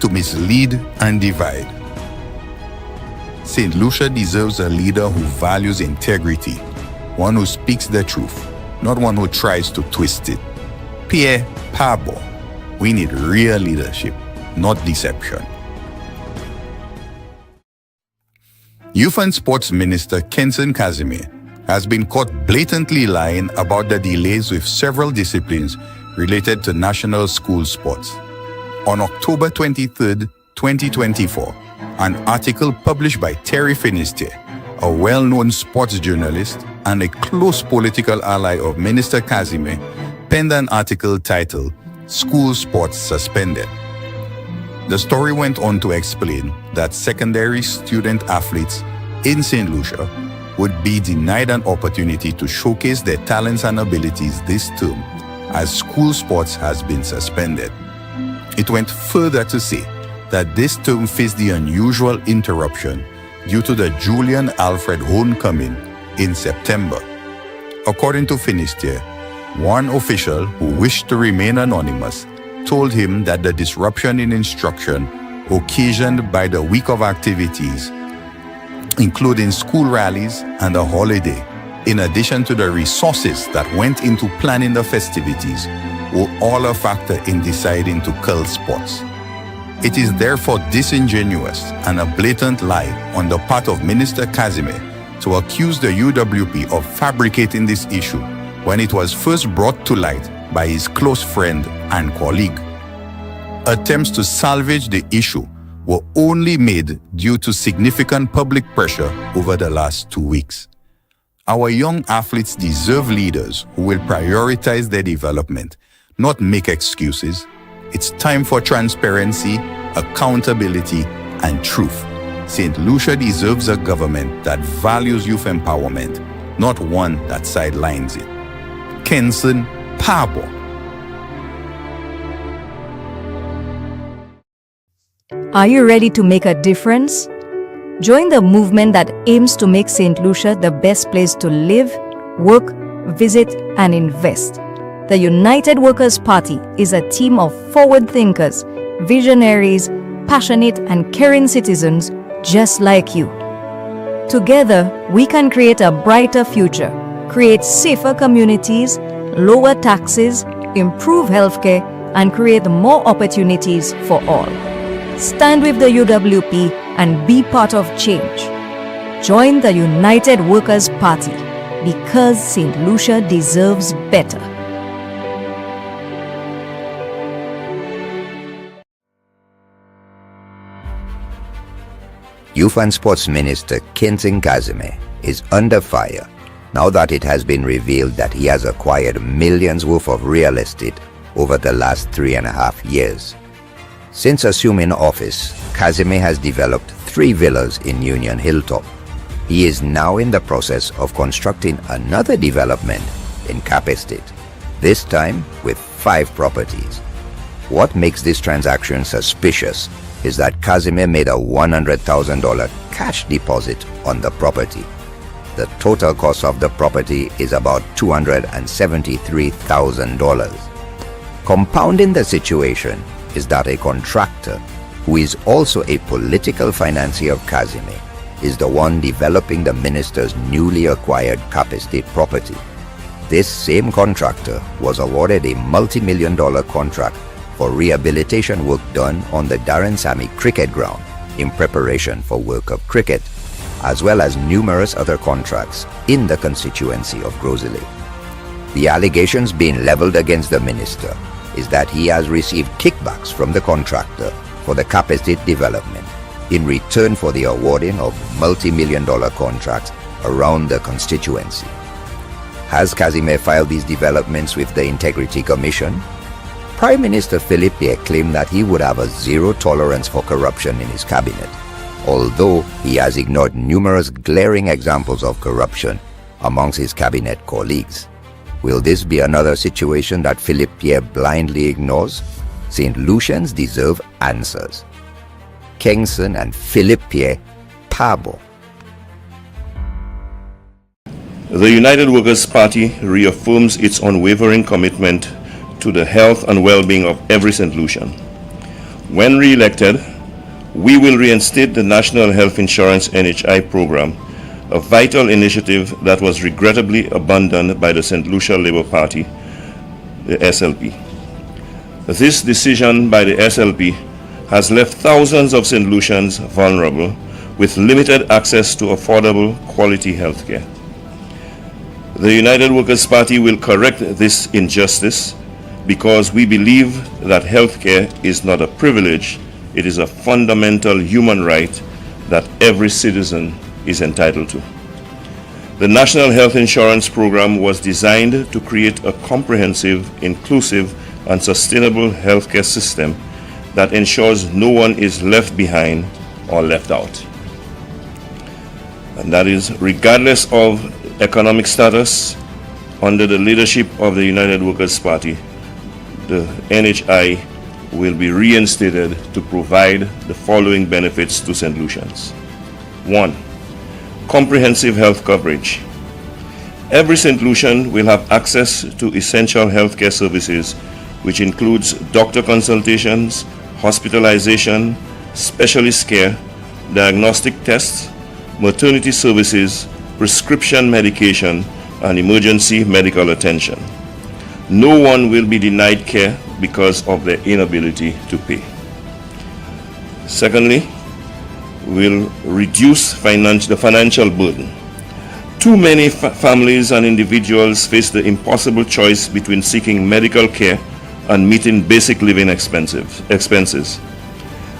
to mislead and divide. Saint Lucia deserves a leader who values integrity, one who speaks the truth, not one who tries to twist it. Pierre Pabo, we need real leadership, not deception. Youth and Sports Minister Kazmir has been caught blatantly lying about the delays with several disciplines related to national school sports. On October 23, 2024, an article published by Terry Finisterre, a well-known sports journalist and a close political ally of Minister Kazmir, penned an article titled "School Sports Suspended." The story went on to explain that secondary student athletes in Saint Lucia would be denied an opportunity to showcase their talents and abilities this term, as school sports has been suspended. It went further to say that this term faced the unusual interruption due to the Julian Alfred homecoming in September. According to Finisterre, one official who wished to remain anonymous told him that the disruption in instruction occasioned by the week of activities, including school rallies and a holiday, in addition to the resources that went into planning the festivities, were all a factor in deciding to cull sports. It is therefore disingenuous and a blatant lie on the part of Minister Kazmir to accuse the UWP of fabricating this issue when it was first brought to light by his close friend and colleague. Attempts to salvage the issue were only made due to significant public pressure over the last 2 weeks. Our young athletes deserve leaders who will prioritize their development, not make excuses. It's time for transparency, accountability, and truth. Saint Lucia deserves a government that values youth empowerment, not one that sidelines it. Kenson Pabo. Are you ready to make a difference? Join the movement that aims to make Saint Lucia the best place to live, work, visit, and invest. The United Workers' Party is a team of forward thinkers, visionaries, passionate and caring citizens just like you. Together, we can create a brighter future, create safer communities, lower taxes, improve healthcare, and create more opportunities for all. Stand with the UWP and be part of change. Join the United Workers' Party because Saint Lucia deserves better. Youth and Sports Minister Kazmir is under fire now that it has been revealed that he has acquired millions worth of real estate over the last 3.5 years. Since assuming office, Kazmir has developed 3 villas in Union Hilltop. He is now in the process of constructing another development in Cap Estate, this time with 5 properties. What makes this transaction suspicious is that Kazmir made a $100,000 cash deposit on the property. The total cost of the property is about $273,000. Compounding the situation is that a contractor, who is also a political financier of Kazmir, is the one developing the minister's newly acquired Cap Estate property. This same contractor was awarded a multi-million-dollar contract for rehabilitation work done on the Darren Sammy cricket ground in preparation for World Cup cricket, as well as numerous other contracts in the constituency of Grosley. The allegations being leveled against the minister is that he has received kickbacks from the contractor for the Cap Estate development in return for the awarding of multi-million-dollar contracts around the constituency. Has Kazmir filed these developments with the Integrity Commission? Prime Minister Philippe Pierre claimed that he would have a zero tolerance for corruption in his cabinet, although he has ignored numerous glaring examples of corruption amongst his cabinet colleagues. Will this be another situation that Philippe Pierre blindly ignores? Saint Lucians deserve answers. Kingson and Philippe Pierre Pabo. The United Workers' Party reaffirms its unwavering commitment to the health and well-being of every Saint Lucian. When re-elected, we will reinstate the National Health Insurance NHI program, a vital initiative that was regrettably abandoned by the Saint Lucia Labour Party, the SLP. This decision by the SLP has left thousands of Saint Lucians vulnerable with limited access to affordable quality health care. The United Workers' Party will correct this injustice because we believe that health care is not a privilege, it is a fundamental human right that every citizen is entitled to. The National Health Insurance Program was designed to create a comprehensive, inclusive, and sustainable healthcare system that ensures no one is left behind or left out. And that is regardless of economic status. Under the leadership of the United Workers' Party, the NHI will be reinstated to provide the following benefits to Saint Lucians. 1. Comprehensive health coverage. Every Saint Lucian will have access to essential healthcare services, which includes doctor consultations, hospitalization, specialist care, diagnostic tests, maternity services, prescription medication, and emergency medical attention. No one will be denied care because of their inability to pay. Secondly, we'll reduce the financial burden. Too many families and individuals face the impossible choice between seeking medical care and meeting basic living expenses.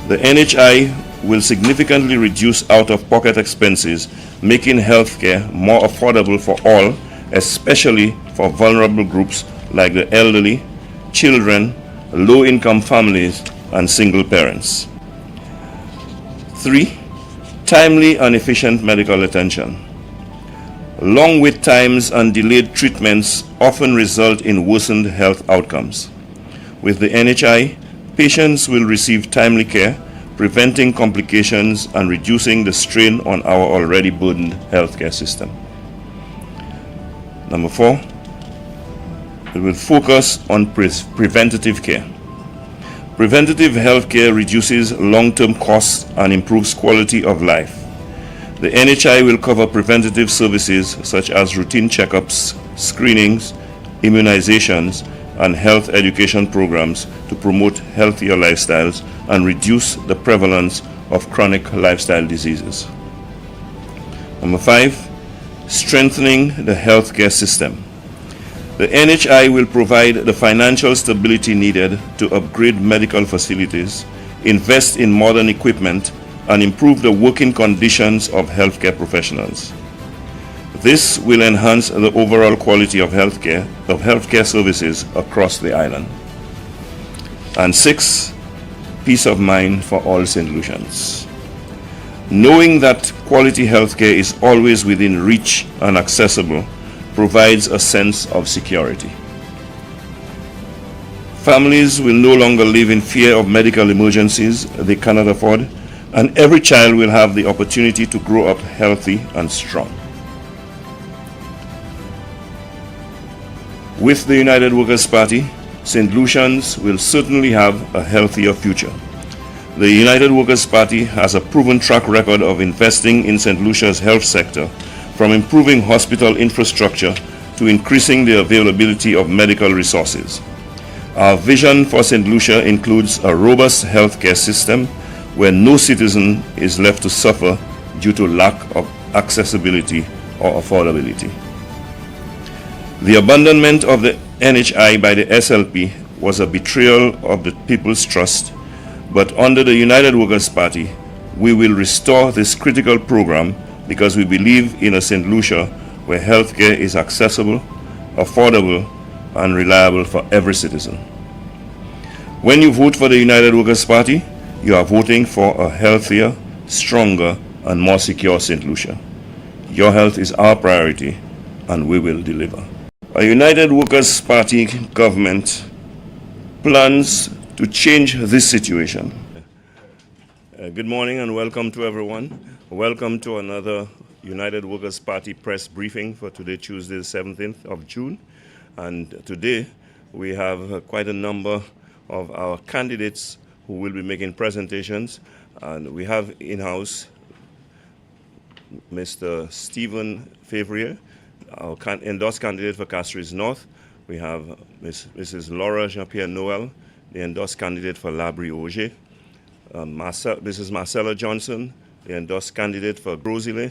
The NHI will significantly reduce out-of-pocket expenses, making healthcare more affordable for all, especially for vulnerable groups like the elderly, children, low-income families, and single parents. 3. Timely and efficient medical attention. Long wait times and delayed treatments often result in worsened health outcomes. With the NHI, patients will receive timely care, preventing complications and reducing the strain on our already burdened healthcare system. Number 4, we will focus on preventative care. Preventative health care reduces long-term costs and improves quality of life. The NHI will cover preventative services such as routine checkups, screenings, immunizations, and health education programs to promote healthier lifestyles and reduce the prevalence of chronic lifestyle diseases. Number 5, strengthening the healthcare system. The NHI will provide the financial stability needed to upgrade medical facilities, invest in modern equipment, and improve the working conditions of healthcare professionals. This will enhance the overall quality of healthcare services across the island. And 6, peace of mind for all Saint Lucians. Knowing that quality healthcare is always within reach and accessible provides a sense of security. Families will no longer live in fear of medical emergencies they cannot afford, and every child will have the opportunity to grow up healthy and strong. With the United Workers' Party, Saint Lucians will certainly have a healthier future. The United Workers' Party has a proven track record of investing in Saint Lucia's health sector, from improving hospital infrastructure to increasing the availability of medical resources. Our vision for Saint Lucia includes a robust healthcare system where no citizen is left to suffer due to lack of accessibility or affordability. The abandonment of the NHI by the SLP was a betrayal of the people's trust, but under the United Workers' Party, we will restore this critical program because we believe in a Saint Lucia where healthcare is accessible, affordable, and reliable for every citizen. When you vote for the United Workers' Party, you are voting for a healthier, stronger, and more secure Saint Lucia. Your health is our priority, and we will deliver. A United Workers' Party government plans to change this situation. Good morning and welcome to everyone. Welcome to another United Workers' Party press briefing for today, Tuesday, the 17th of June. And today we have quite a number of our candidates who will be making presentations. And we have in-house Mr. Stephen Favrier, our endorsed candidate for Castries North. We have Mrs. Laura Jean-Pierre Noel, the endorsed candidate for Labrie Auger. Mrs. Marcella Johnson, the endorsed candidate for Grosile,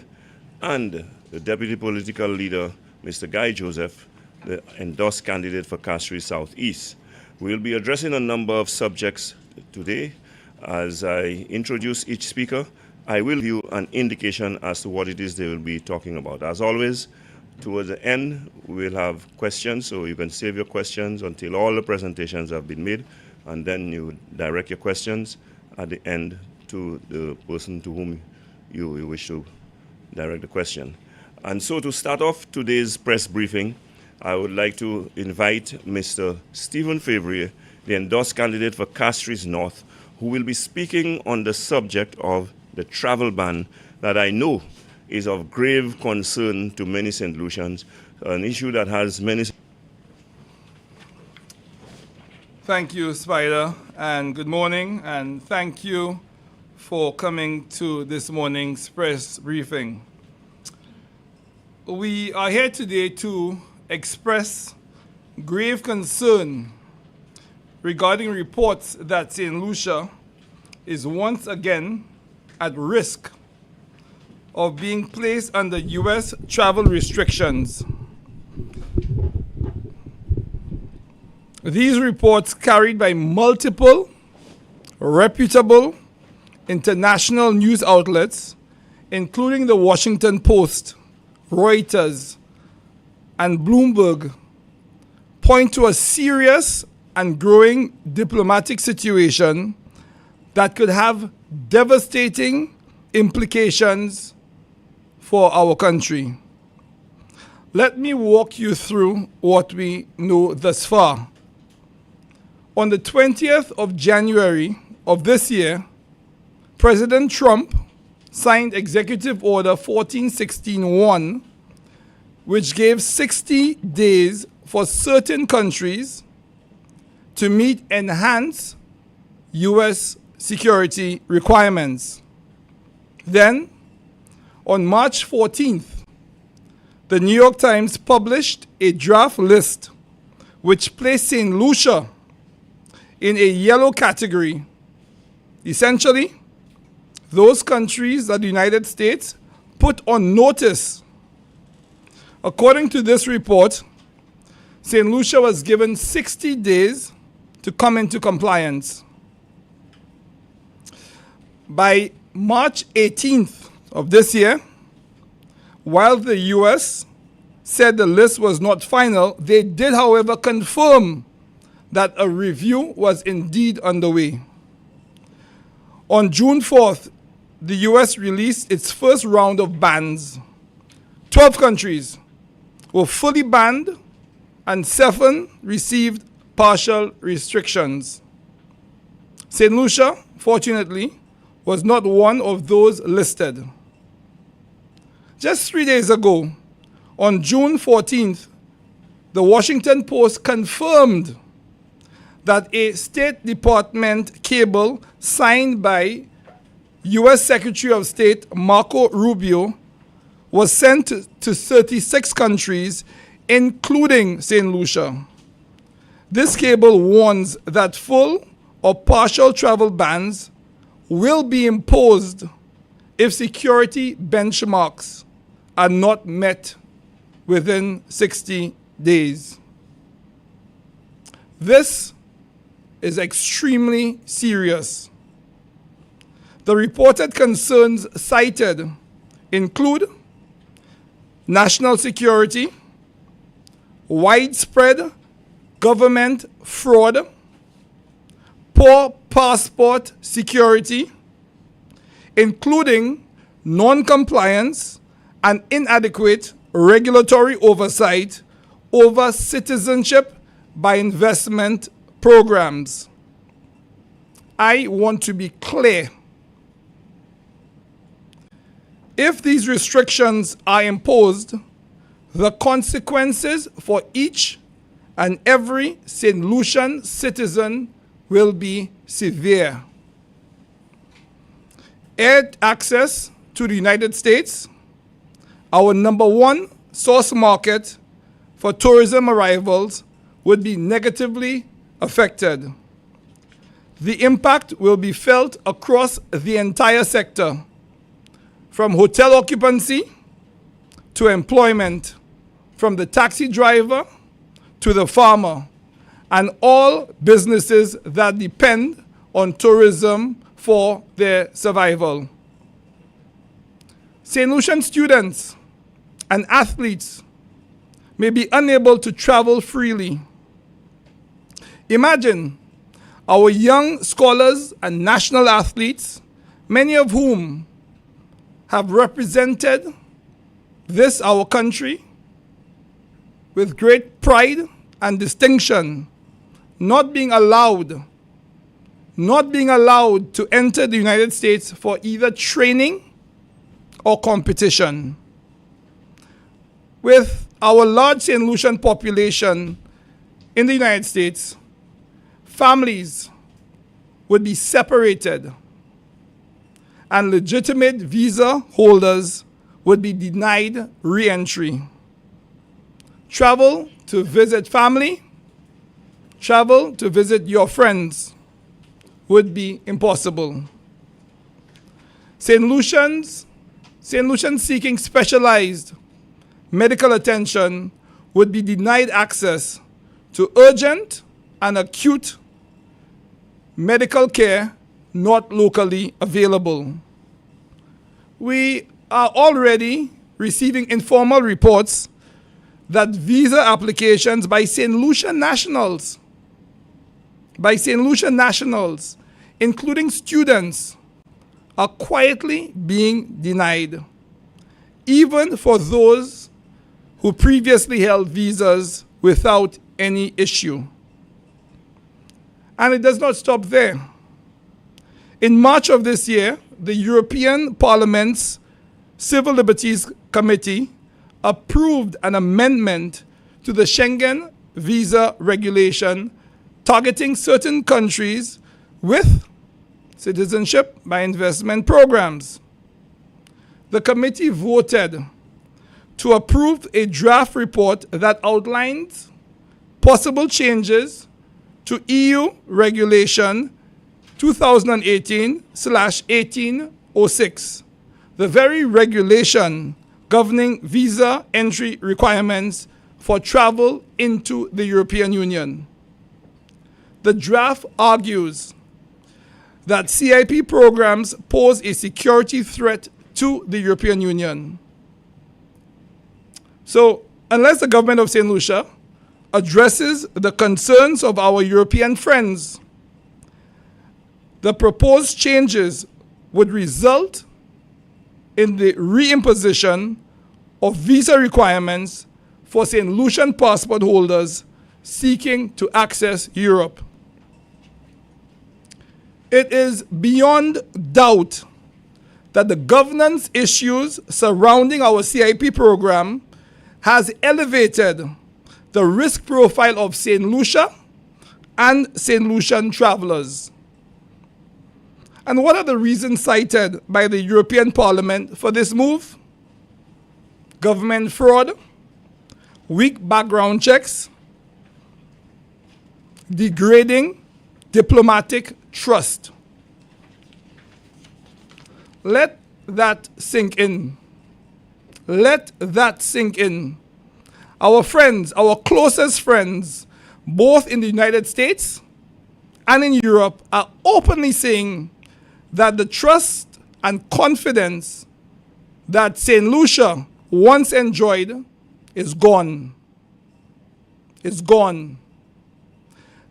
and the deputy political leader, Mr. Guy Joseph, the endorsed candidate for Castries Southeast. We'll be addressing a number of subjects today. As I introduce each speaker, I will give you an indication as to what it is they will be talking about. As always, towards the end, we'll have questions, so you can save your questions until all the presentations have been made, and then you direct your questions at the end to the person to whom you wish to direct the question. And so to start off today's press briefing, I would like to invite Mr. Stephen Favrier, the endorsed candidate for Castries North, who will be speaking on the subject of the travel ban that I know is of grave concern to many Saint Lucians, an issue that has many... Thank you, Spider, and good morning, and thank you for coming to this morning's press briefing. We are here today to express grave concern regarding reports that Saint Lucia is once again at risk of being placed under U.S. travel restrictions. These reports, carried by multiple reputable international news outlets, including the Washington Post, Reuters, and Bloomberg, point to a serious and growing diplomatic situation that could have devastating implications for our country. Let me walk you through what we know thus far. On the 20th of January of this year, President Trump signed Executive Order 1416-1, which gave 60 days for certain countries to meet enhanced U.S. security requirements. Then, on March 14th, the New York Times published a draft list which placed Saint Lucia in a yellow category. Essentially, those countries that the United States put on notice. According to this report, Saint Lucia was given 60 days to come into compliance. By March 18th of this year, while the U.S. said the list was not final, they did, however, confirm that a review was indeed underway. On June 4th, the U.S. released its first round of bans. 12 countries were fully banned and 7 received partial restrictions. Saint Lucia, fortunately, was not one of those listed. Just 3 days ago, on June 14th, the Washington Post confirmed that a State Department cable signed by U.S. Secretary of State Marco Rubio was sent to 36 countries, including Saint Lucia. This cable warns that full or partial travel bans will be imposed if security benchmarks are not met within 60 days. This is extremely serious. The reported concerns cited include national security, widespread government fraud, poor passport security, including non-compliance and inadequate regulatory oversight over citizenship by investment programs. I want to be clear. If these restrictions are imposed, the consequences for each and every Saint Lucian citizen will be severe. air access to the United States, our number one source market for tourism arrivals, would be negatively affected. The impact will be felt across the entire sector, from hotel occupancy to employment, from the taxi driver to the farmer, and all businesses that depend on tourism for their survival. Saint Lucian students and athletes may be unable to travel freely. Imagine our young scholars and national athletes, many of whom have represented this, our country, with great pride and distinction, not being allowed to enter the United States for either training or competition. With our large Saint Lucian population in the United States, families would be separated and legitimate visa holders would be denied re-entry. Travel to visit family, travel to visit your friends would be impossible. Saint Lucians seeking specialized medical attention would be denied access to urgent and acute medical care not locally available. We are already receiving informal reports that visa applications by Saint Lucian nationals, including students, are quietly being denied, even for those who previously held visas without any issue. And it does not stop there. In March of this year, the European Parliament's Civil Liberties Committee approved an amendment to the Schengen visa regulation targeting certain countries with citizenship by investment programs. The committee voted to approve a draft report that outlines possible changes to EU Regulation 2018/1806, the very regulation governing visa entry requirements for travel into the European Union. The draft argues that CIP programs pose a security threat to the European Union. So, unless the government of St. Lucia addresses the concerns of our European friends, the proposed changes would result in the reimposition of visa requirements for St. Lucian passport holders seeking to access Europe. It is beyond doubt that the governance issues surrounding our CIP program has elevated the risk profile of St. Lucia and St. Lucian travelers. And what are the reasons cited by the European Parliament for this move? Government fraud, weak background checks, degrading diplomatic trust. Let that sink in. Let that sink in. Our friends, our closest friends, both in the United States and in Europe, are openly saying that the trust and confidence that St. Lucia once enjoyed is gone. It's gone.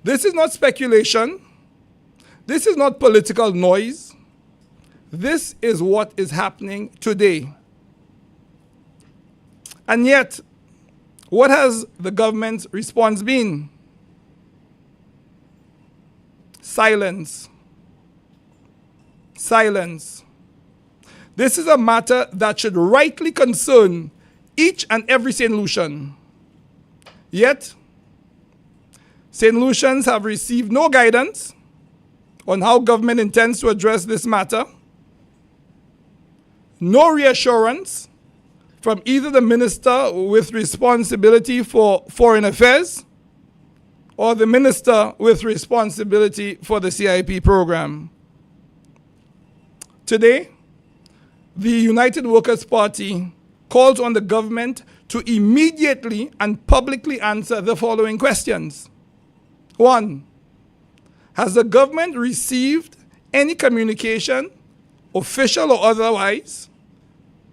This is not speculation. This is not political noise. This is what is happening today. And yet, what has the government's response been? Silence. Silence. This is a matter that should rightly concern each and every St. Lucian. Yet, St. Lucians have received no guidance on how government intends to address this matter. no reassurance from either the minister with responsibility for foreign affairs or the minister with responsibility for the CIP program. Today, the United Workers' Party calls on the government to immediately and publicly answer the following questions. 1. Has the government received any communication, official or otherwise,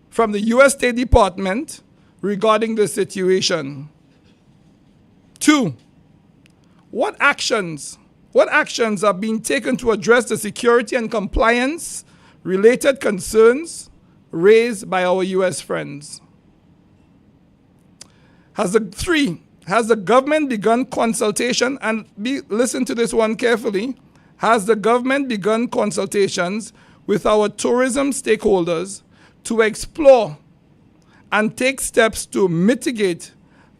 from the U.S. State Department regarding the situation? 2. What actions are being taken to address the security and compliance related concerns raised by our U.S. friends? 3. Has the government begun consultation, and listen to this one carefully, has the government begun consultations with our tourism stakeholders to explore and take steps to mitigate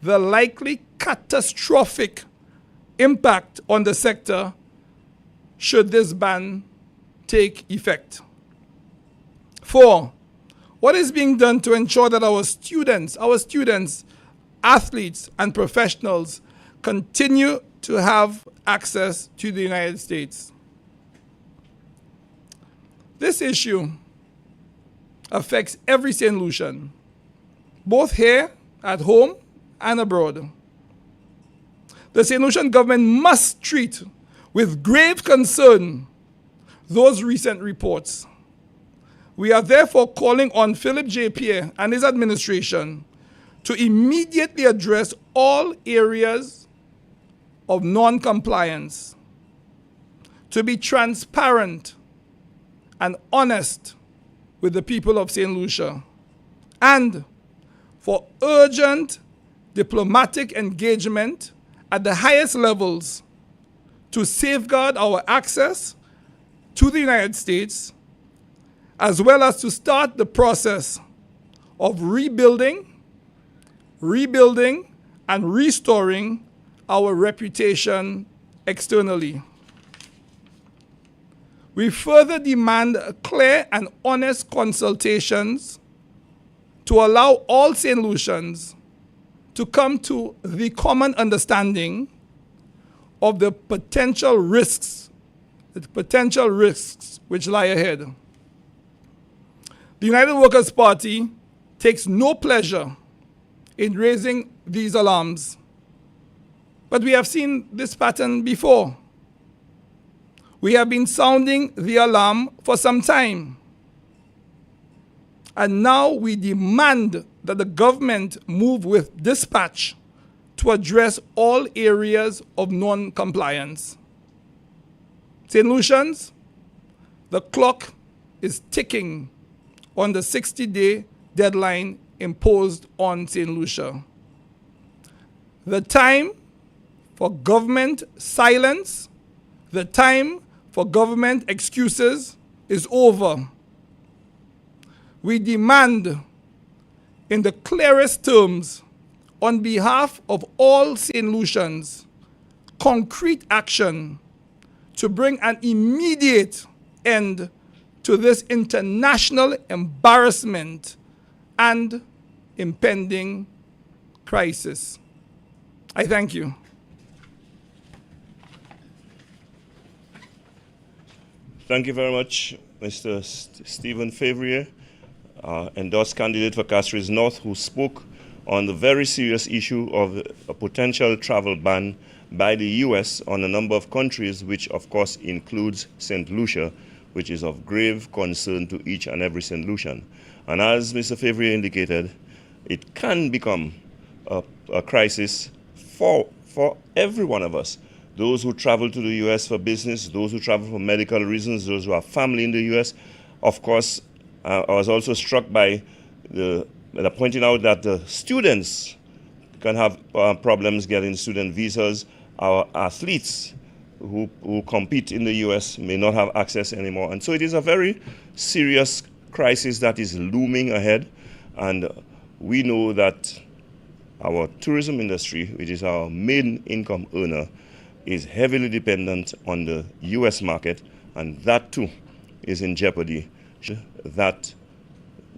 the likely catastrophic impact on the sector should this ban take effect? 4. What is being done to ensure that our students, athletes, and professionals continue to have access to the United States? This issue affects every Saint Lucian, both here at home and abroad. The Saint Lucian government must treat with grave concern those recent reports. We are therefore calling on Philip J. Pierre and his administration to immediately address all areas of non-compliance, to be transparent and honest with the people of St. Lucia, and for urgent diplomatic engagement at the highest levels to safeguard our access to the United States, as well as to start the process of rebuilding and restoring our reputation externally. We further demand clear and honest consultations to allow all Saint Lucians to come to the common understanding of the potential risks which lie ahead. The United Workers' Party takes no pleasure in raising these alarms, but we have seen this pattern before. We have been sounding the alarm for some time, and now we demand that the government move with dispatch to address all areas of non-compliance. St. Lucians, the clock is ticking on the 60-day deadline imposed on St. Lucia. The time for government silence, the time for government excuses is over. We demand, in the clearest terms, on behalf of all St. Lucians, concrete action to bring an immediate end to this international embarrassment and impending crisis. I thank you. Thank you very much, Mr. Stephen Favrier, endorsed candidate for Castries North, who spoke on the very serious issue of a potential travel ban by the U.S. on a number of countries, which of course includes St. Lucia, which is of grave concern to each and every St. Lucian. And as Mr. Favrier indicated, it can become a crisis for every one of us. Those who travel to the U.S. for business, those who travel for medical reasons, those who have family in the U.S. Of course, I was also struck by pointing out that the students can have problems getting student visas. Our athletes who compete in the U.S. may not have access anymore. And so it is a very serious crisis that is looming ahead. And we know that our tourism industry, which is our main income earner, is heavily dependent on the U.S. market, and that too is in jeopardy. That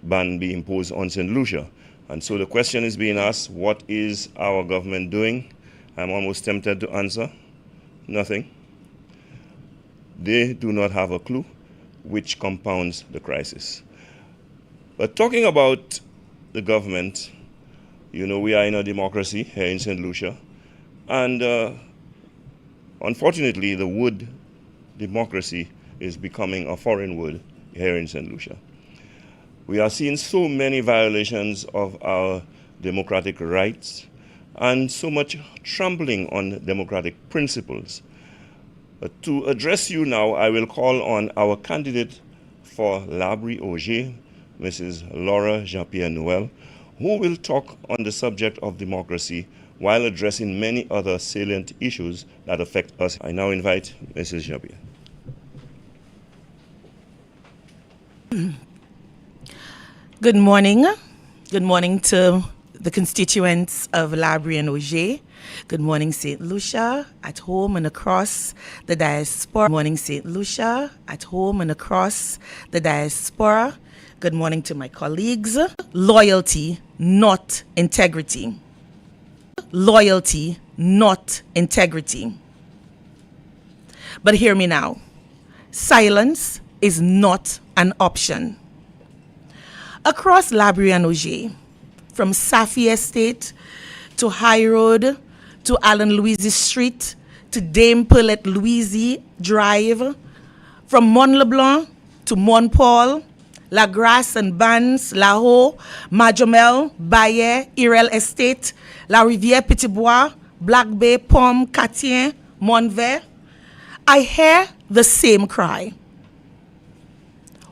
ban be imposed on St. Lucia. And so the question is being asked, what is our government doing? I'm almost tempted to answer, nothing. They do not have a clue, which compounds the crisis. But talking about the government, you know, we are in a democracy here in St. Lucia, and unfortunately, the word democracy is becoming a foreign word here in St. Lucia. We are seeing so many violations of our democratic rights and so much trampling on democratic principles. But to address you now, I will call on our candidate for L'Abri Auger, Mrs. Laura Jean-Pierre Noel, who will talk on the subject of democracy while addressing many other salient issues that affect us. I now invite Mrs. Jean-Pierre. Good morning. Good morning to the constituents of L'Abri and Auger. Good morning, Saint Lucia, at home and across the diaspora. Good morning, Saint Lucia, at home and across the diaspora. Good morning to my colleagues. Loyalty, not integrity. Loyalty, not integrity. But hear me now. Silence is not an option. Across L'Abri and Auger, from Safi Estate to High Road, to Alan Louise Street, to Dame Paulette Louise Drive, from Mont LeBlanc to Mont Paul, La Grasse and Bannes, La Ho, Majomel, Baye, Irel Estate, La Rivière Petit Bois, Black Bay, Pomme, Catien, Montvert, I hear the same cry.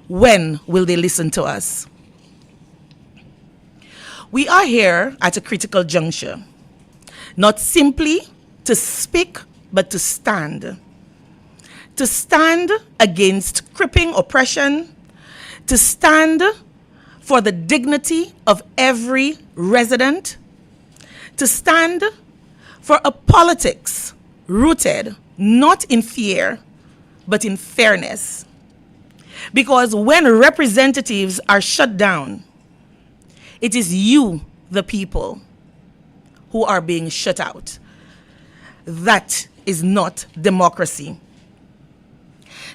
When will they listen to us? We are here at a critical juncture, not simply to speak, but to stand. To stand against crippling oppression, to stand for the dignity of every resident, to stand for a politics rooted not in fear, but in fairness. Because when representatives are shut down, it is you, the people, who are being shut out. That is not democracy.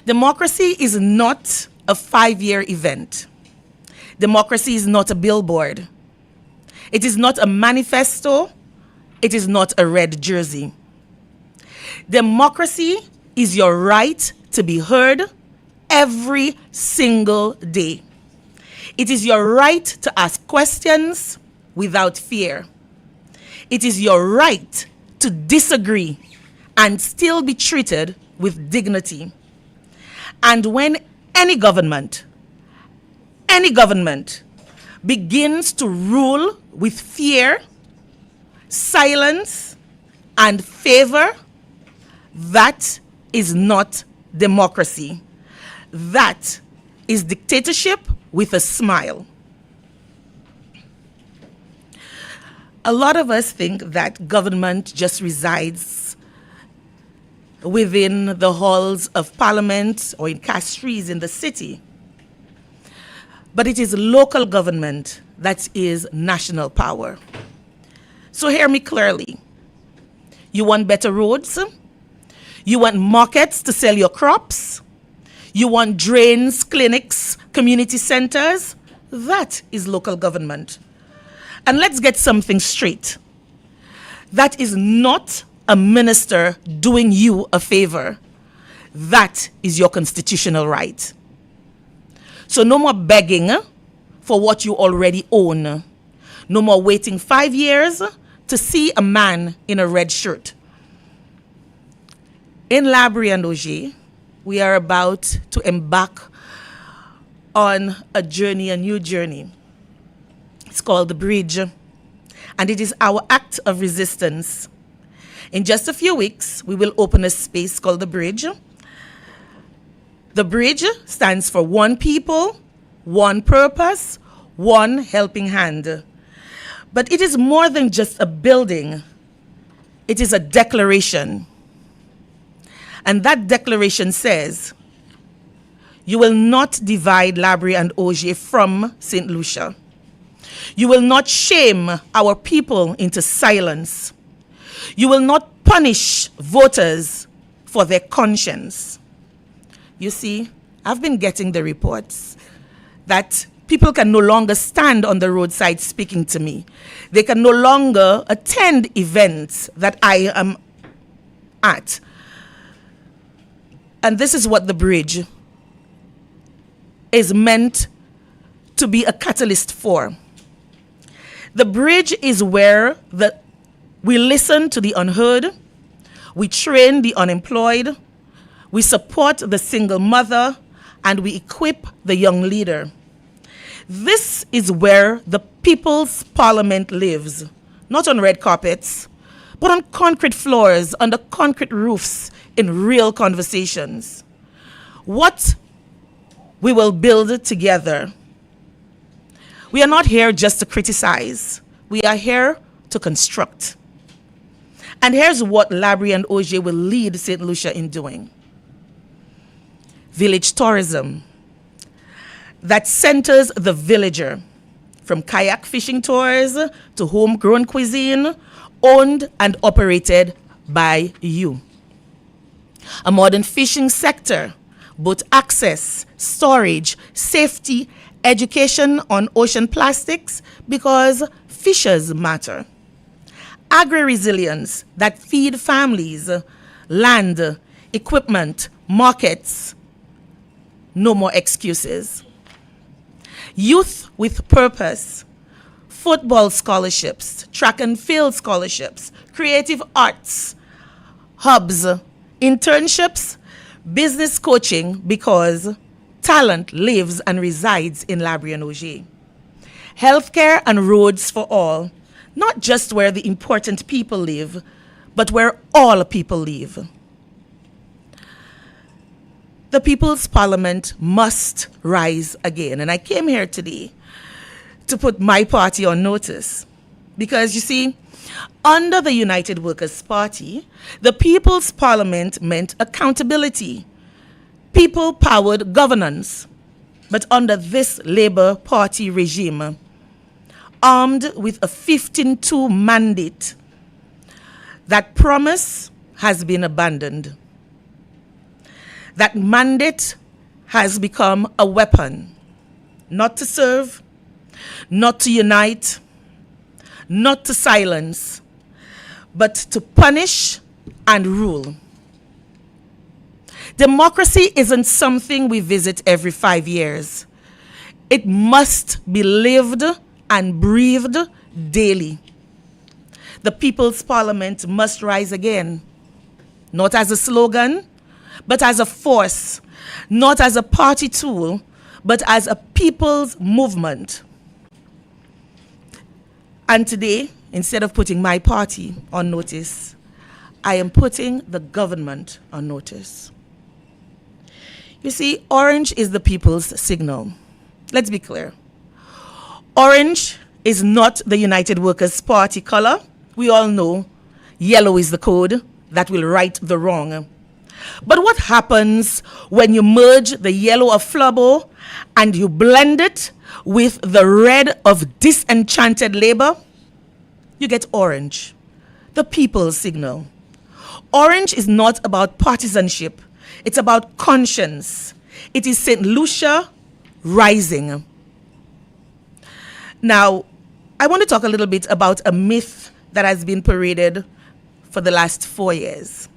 Democracy is not a 5-year event. Democracy is not a billboard. It is not a manifesto. It is not a red jersey. Democracy is your right to be heard every single day. It is your right to ask questions without fear. It is your right to disagree and still be treated with dignity. And when any government begins to rule with fear, silence, and favor, that is not democracy. That is dictatorship with a smile. A lot of us think that government just resides within the halls of parliament or in castries in the city. But it is local government that is national power. So hear me clearly. You want better roads? You want markets to sell your crops? You want drains, clinics, community centers? That is local government. And let's get something straight. That is not a minister doing you a favor. That is your constitutional right. So no more begging for what you already own. No more waiting 5 years to see a man in a red shirt. In L'Abri and Auger, we are about to embark on a journey, a new journey. It's called The Bridge, and it is our act of resistance. In just a few weeks, we will open a space called The Bridge. The Bridge stands for one people, one purpose, one helping hand. But it is more than just a building. It is a declaration. And that declaration says, You will not divide Labrie and Auger from St. Lucia. You will not shame our people into silence. You will not punish voters for their conscience. You see, I've been getting the reports that people can no longer stand on the roadside speaking to me. They can no longer attend events that I am at. And this is what the bridge is meant to be a catalyst for. The bridge is where we listen to the unheard, we train the unemployed, we support the single mother, and we equip the young leader. This is where the People's Parliament lives, not on red carpets, but on concrete floors, under concrete roofs, in real conversations. What we will build together. We are not here just to criticize. We are here to construct. And here's what Labrie and Auger will lead St. Lucia in doing. Village tourism that centers the villager, from kayak fishing tours to homegrown cuisine, owned and operated by you. A modern fishing sector, boat access, storage, safety, education on ocean plastics, because fishers matter. Agri-resilience that feed families, land, equipment, markets. No more excuses. Youth with purpose, football scholarships, track and field scholarships, creative arts, hubs, internships, business coaching, because talent lives and resides in Labrie and Auger. Healthcare and roads for all, not just where the important people live, but where all people live. The People's Parliament must rise again. And I came here today to put my party on notice. Because, you see, under the United Workers' Party, the People's Parliament meant accountability, people-powered governance. But under this Labour Party regime, armed with a 15-2 mandate, that promise has been abandoned. That mandate has become a weapon, not to serve, not to unite, not to silence, but to punish and rule. Democracy isn't something we visit every 5 years. It must be lived and breathed daily. The People's Parliament must rise again, not as a slogan, but as a force, not as a party tool, but as a people's movement. And today, instead of putting my party on notice, I am putting the government on notice. You see, orange is the people's signal. Let's be clear. Orange is not the United Workers' Party color. We all know yellow is the code that will right the wrong. But what happens when you merge the yellow of Flubbo and you blend it with the red of disenchanted Labour? You get orange, the people's signal. Orange is not about partisanship. It's about conscience. It is St. Lucia rising. Now, I want to talk a little bit about a myth that has been paraded for the last 4 years.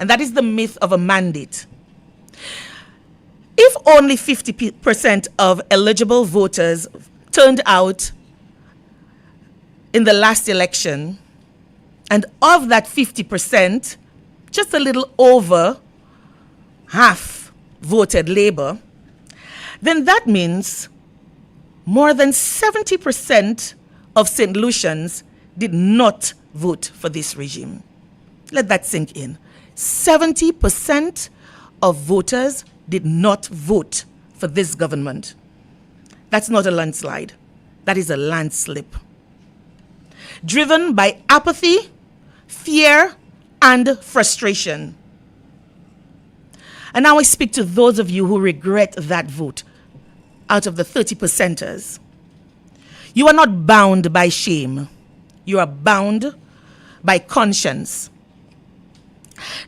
And that is the myth of a mandate. If only 50% of eligible voters turned out in the last election, and of that 50%, just a little over half voted Labour, then that means more than 70% of Saint Lucians did not vote for this regime. Let that sink in. 70% of voters did not vote for this government. That's not a landslide. That is a landslip. Driven by apathy, fear, and frustration. And now I speak to those of you who regret that vote out of the 30%ers. You are not bound by shame. You are bound by conscience.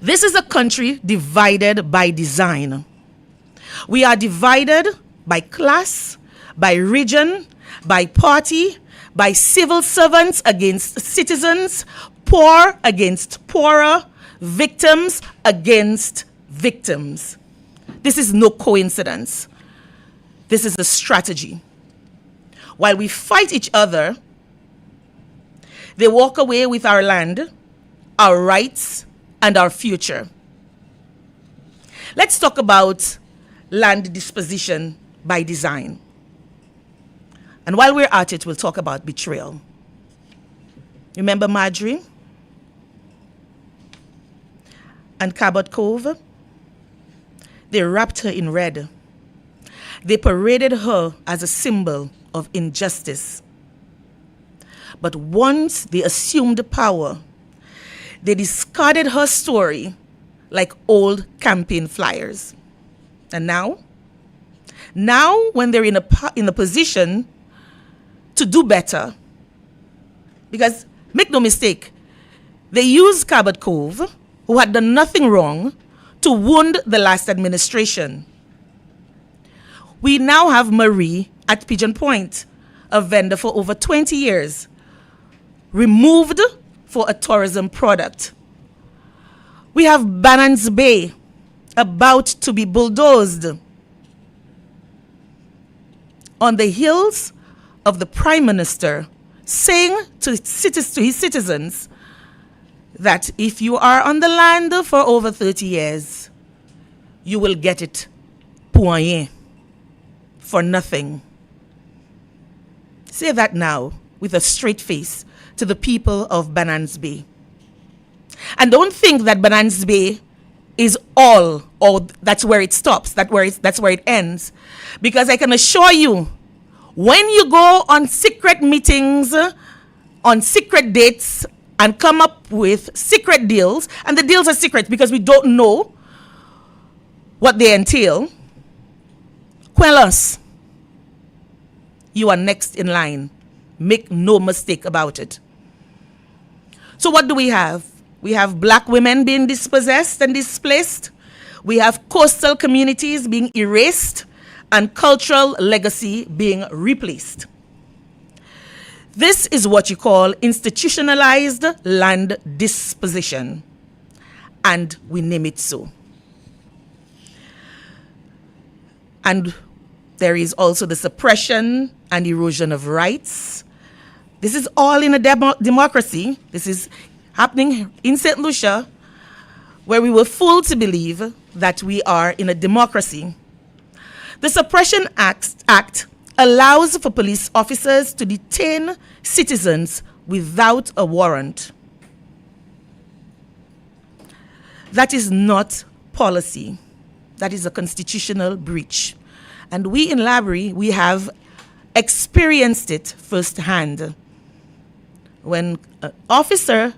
This is a country divided by design. We are divided by class, by region, by party, by civil servants against citizens, poor against poorer, victims against victims. This is no coincidence. This is a strategy. While we fight each other, they walk away with our land, our rights, and our future. Let's talk about land disposition by design. And while we're at it, we'll talk about betrayal. Remember Marjorie and Cabot Cove? They wrapped her in red. They paraded her as a symbol of injustice. But once they assumed power, they discarded her story like old campaign flyers. And now when they're in a position to do better, because make no mistake, they used Cabot Cove, who had done nothing wrong, to wound the last administration. We now have Marie at Pigeon Point, a vendor for over 20 years, removed for a tourism product. We have Banannes Bay, about to be bulldozed. On the heels of the Prime Minister saying to his citizens that if you are on the land for over 30 years, you will get it pour rien, for nothing. Say that now with a straight face to the people of Banannes Bay. And don't think that Banannes Bay is all, or that's where it stops, that's where it ends. Because I can assure you, when you go on secret meetings, on secret dates, and come up with secret deals, and the deals are secret because we don't know what they entail, Quelas, you are next in line. Make no mistake about it. So what do we have? We have black women being dispossessed and displaced. We have coastal communities being erased and cultural legacy being replaced. This is what you call institutionalized land disposition, and we name it so. And there is also the suppression and erosion of rights. This is all in a democracy. This is happening in Saint Lucia, where we were fooled to believe that we are in a democracy. The Suppression Act allows for police officers to detain citizens without a warrant. That is not policy. That is a constitutional breach. And we in Labrie, we have experienced it firsthand. When an officer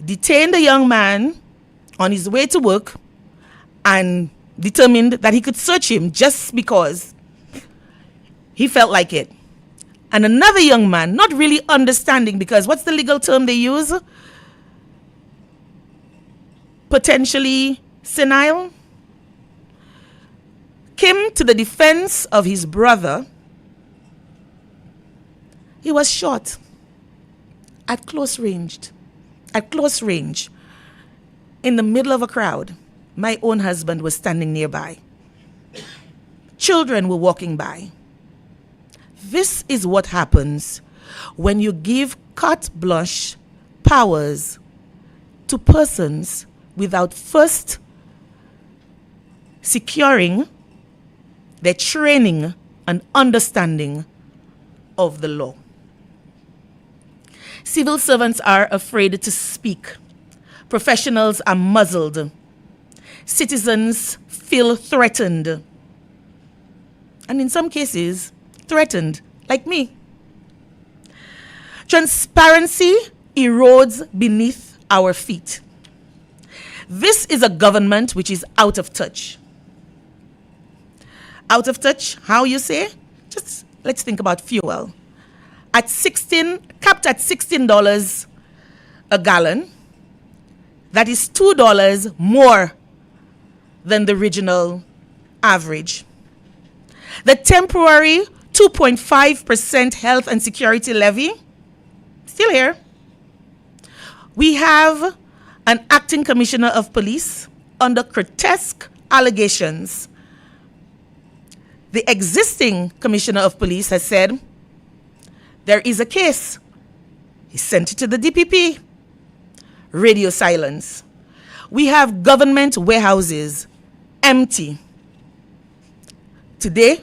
detained a young man on his way to work and determined that he could search him just because he felt like it. And another young man, not really understanding, because what's the legal term they use? Potentially senile, came to the defense of his brother. He was shot at close range, in the middle of a crowd. My own husband was standing nearby. Children were walking by. This is what happens when you give carte blanche powers to persons without first securing their training and understanding of the law. Civil servants are afraid to speak. Professionals are muzzled. Citizens feel threatened. And in some cases, threatened, like me. Transparency erodes beneath our feet. This is a government which is out of touch. Out of touch, how you say? Just let's think about fuel. Capped at $16 a gallon, that is $2 more than the regional average. The temporary 2.5% health and security levy, still here. We have an acting commissioner of police under grotesque allegations. The existing commissioner of police has said there is a case. He sent it to the DPP. Radio silence. We have government warehouses empty. Today,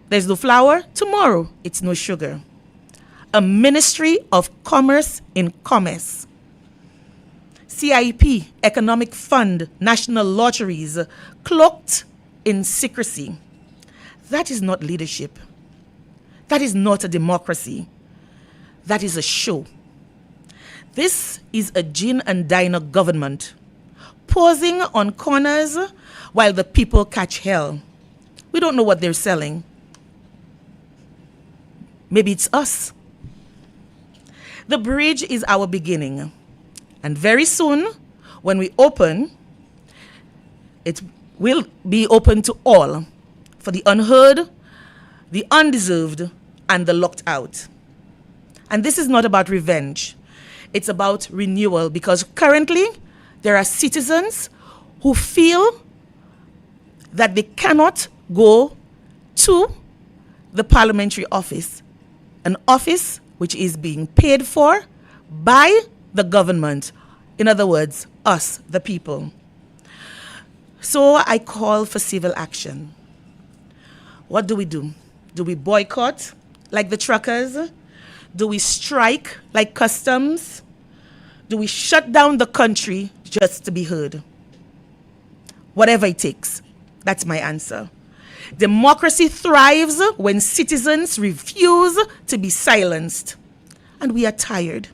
there's no flour. Tomorrow, it's no sugar. A Ministry of Commerce in commerce. CIP, Economic Fund, national lotteries, cloaked in secrecy. That is not leadership. That is not a democracy. That is a show. This is a gin and diner government, posing on corners while the people catch hell. We don't know what they're selling. Maybe it's us. The bridge is our beginning. And very soon, when we open, it will be open to all, for the unheard, the undeserved, and the locked out. And this is not about revenge. It's about renewal, because currently there are citizens who feel that they cannot go to the parliamentary office, an office which is being paid for by the government. In other words, us, the people. So I call for civil action. What do? Do we boycott like the truckers? Do we strike like customs? Do we shut down the country just to be heard? Whatever it takes. That's my answer. Democracy thrives when citizens refuse to be silenced. And we are tired.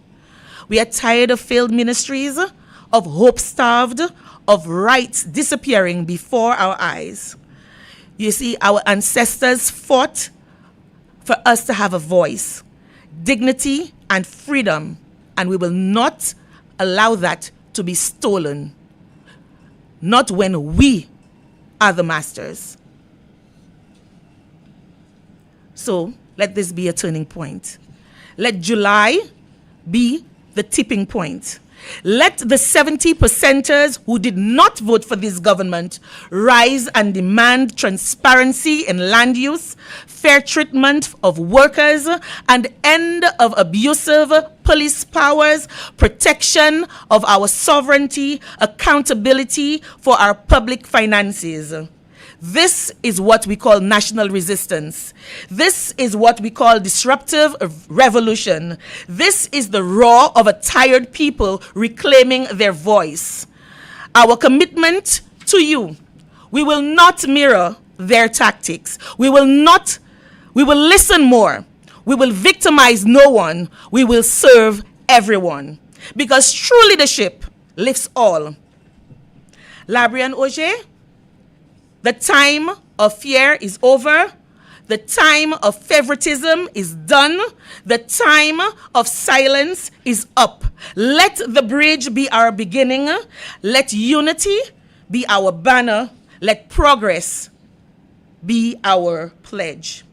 We are tired of failed ministries, of hope-starved, of rights disappearing before our eyes. You see, our ancestors fought for us to have a voice, dignity, and freedom, and we will not allow that to be stolen. Not when we are the masters. So let this be a turning point. Let July be the tipping point. Let the 70%ers who did not vote for this government rise and demand transparency in land use, fair treatment of workers, and end of abusive police powers, protection of our sovereignty, accountability for our public finances. This is what we call national resistance. This is what we call disruptive revolution. This is the roar of a tired people reclaiming their voice. Our commitment to you, we will not mirror their tactics. We will listen more. We will victimize no one. We will serve everyone. Because true leadership lifts all. Labri and Auger, the time of fear is over. The time of favoritism is done. The time of silence is up. Let the bridge be our beginning. Let unity be our banner. Let progress be our pledge.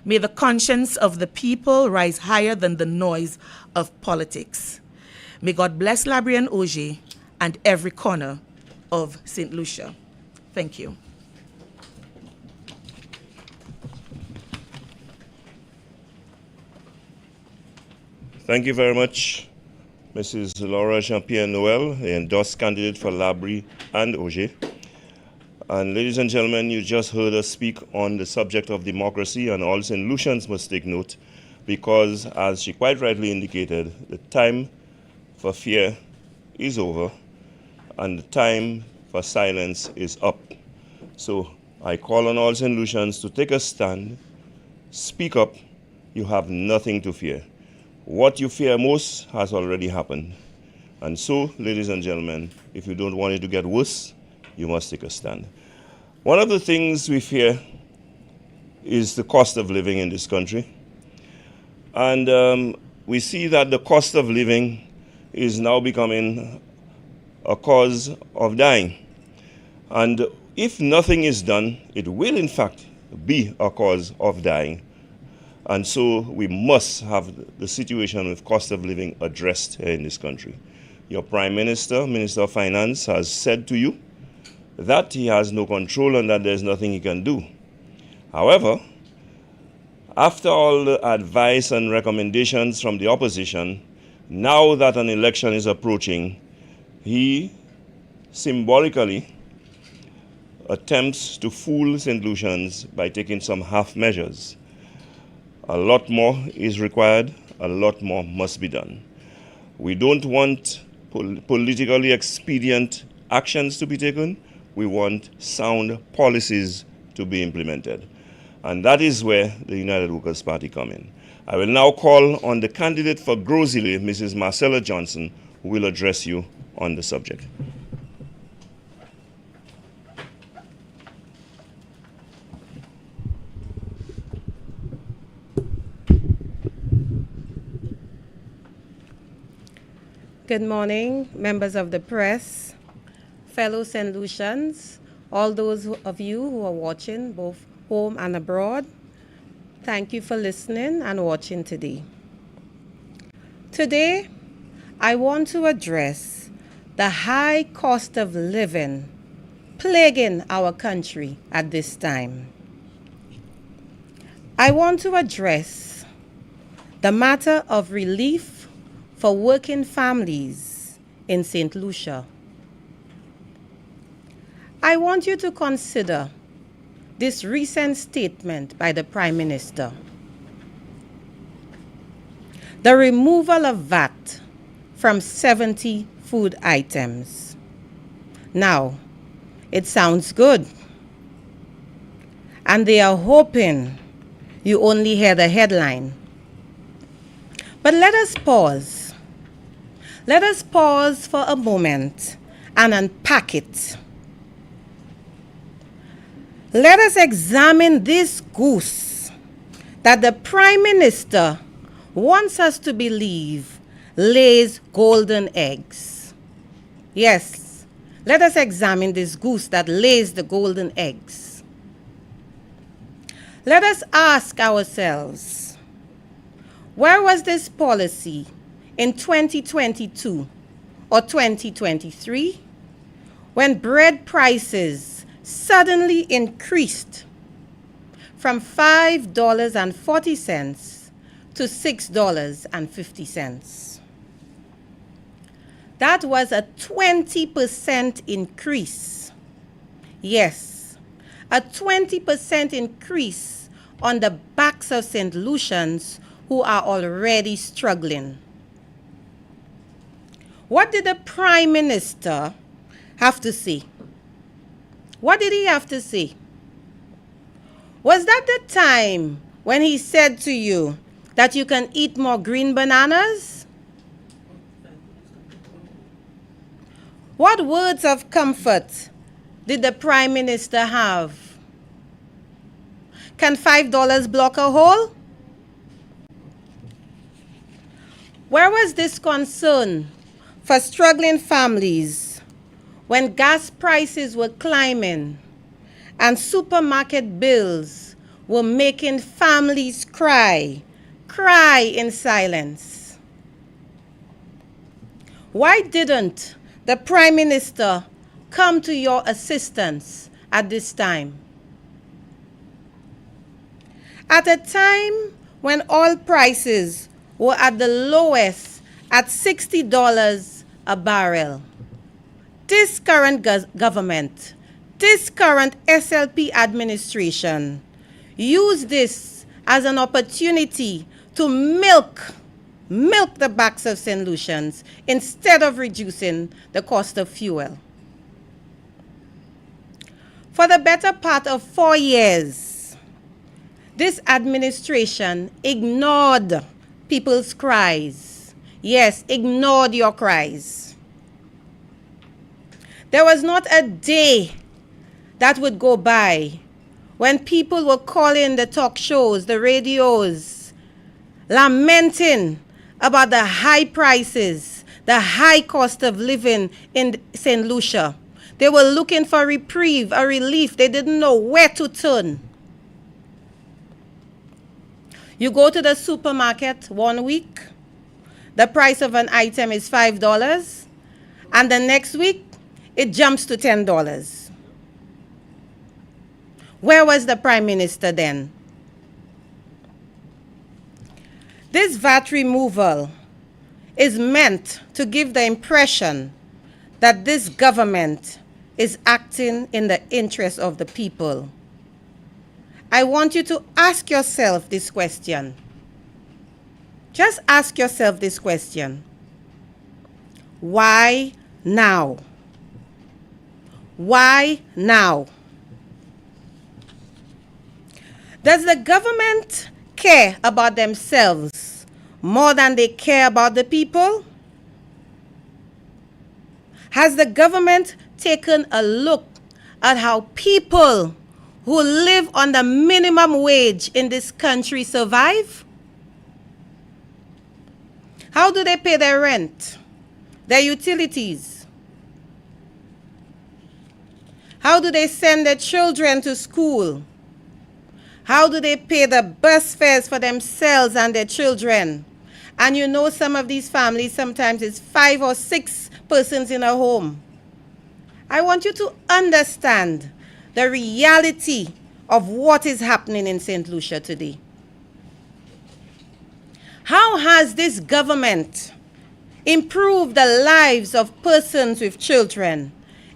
May the conscience of the people rise higher than the noise of politics. May God bless Labri and Auger and every corner of St. Lucia. Thank you. Thank you very much, Mrs. Laura Jean-Pierre Noel, the endorsed candidate for Labri and Auger. And ladies and gentlemen, you just heard us speak on the subject of democracy, and all St. Lucians must take note, because as she quite rightly indicated, the time for fear is over and the time for silence is up. So I call on all St. Lucians to take a stand, speak up. You have nothing to fear. What you fear most has already happened. And so, ladies and gentlemen, if you don't want it to get worse, you must take a stand. One of the things we fear is the cost of living in this country. And we see that the cost of living is now becoming a cause of dying. And if nothing is done, it will in fact be a cause of dying. And so we must have the situation with cost of living addressed here in this country. Your Prime Minister, Minister of Finance, has said to you that he has no control and that there's nothing he can do. However, after all the advice and recommendations from the opposition, now that an election is approaching, he symbolically attempts to fool Saint Lucians by taking some half measures. A lot more is required, a lot more must be done. We don't want politically expedient actions to be taken, we want sound policies to be implemented. And that is where the United Workers' Party come in. I will now call on the candidate for Grosile, Mrs. Marcella Johnson, who will address you on the subject. Good morning, members of the press, fellow Saint Lucians, all those of you who are watching both home and abroad. Thank you for listening and watching today. Today, I want to address the high cost of living plaguing our country at this time. I want to address the matter of relief for working families in Saint Lucia. I want you to consider this recent statement by the Prime Minister. The removal of VAT from 70 food items. Now, it sounds good. And they are hoping you only hear the headline. But let us pause. Let us pause for a moment and unpack it. Let us examine this goose that the Prime Minister wants us to believe lays golden eggs. Yes, let us examine this goose that lays the golden eggs. Let us ask ourselves, where was this policy in 2022 or 2023 when bread prices suddenly increased from $5.40 to $6.50. That was a 20% increase. Yes, a 20% increase on the backs of Saint Lucians who are already struggling. What did the Prime Minister have to say? What did he have to say? Was that the time when he said to you that you can eat more green bananas? What words of comfort did the Prime Minister have? Can $5 block a hole? Where was this concern for struggling families when gas prices were climbing and supermarket bills were making families cry in silence? Why didn't the Prime Minister come to your assistance at this time? At a time when oil prices were at the lowest at $60 a barrel, this current government, this current SLP administration used this as an opportunity to milk the backs of Saint Lucians instead of reducing the cost of fuel. For the better part of 4 years, this administration ignored people's cries. Yes, ignored your cries. There was not a day that would go by when people were calling the talk shows, the radios, lamenting about the high prices, the high cost of living in Saint Lucia. They were looking for reprieve, a relief. They didn't know where to turn. You go to the supermarket one week, the price of an item is $5, and the next week, it jumps to $10. Where was the Prime Minister then? This VAT removal is meant to give the impression that this government is acting in the interest of the people. I want you to ask yourself this question. Just ask yourself this question. Why now? Why now? Does the government care about themselves more than they care about the people? Has the government taken a look at how people who live on the minimum wage in this country survive? How do they pay their rent, their utilities? How do they send their children to school? How do they pay the bus fares for themselves and their children? And you know, some of these families, sometimes it's 5 or 6 persons in a home. I want you to understand the reality of what is happening in St. Lucia today. How has this government improved the lives of persons with children,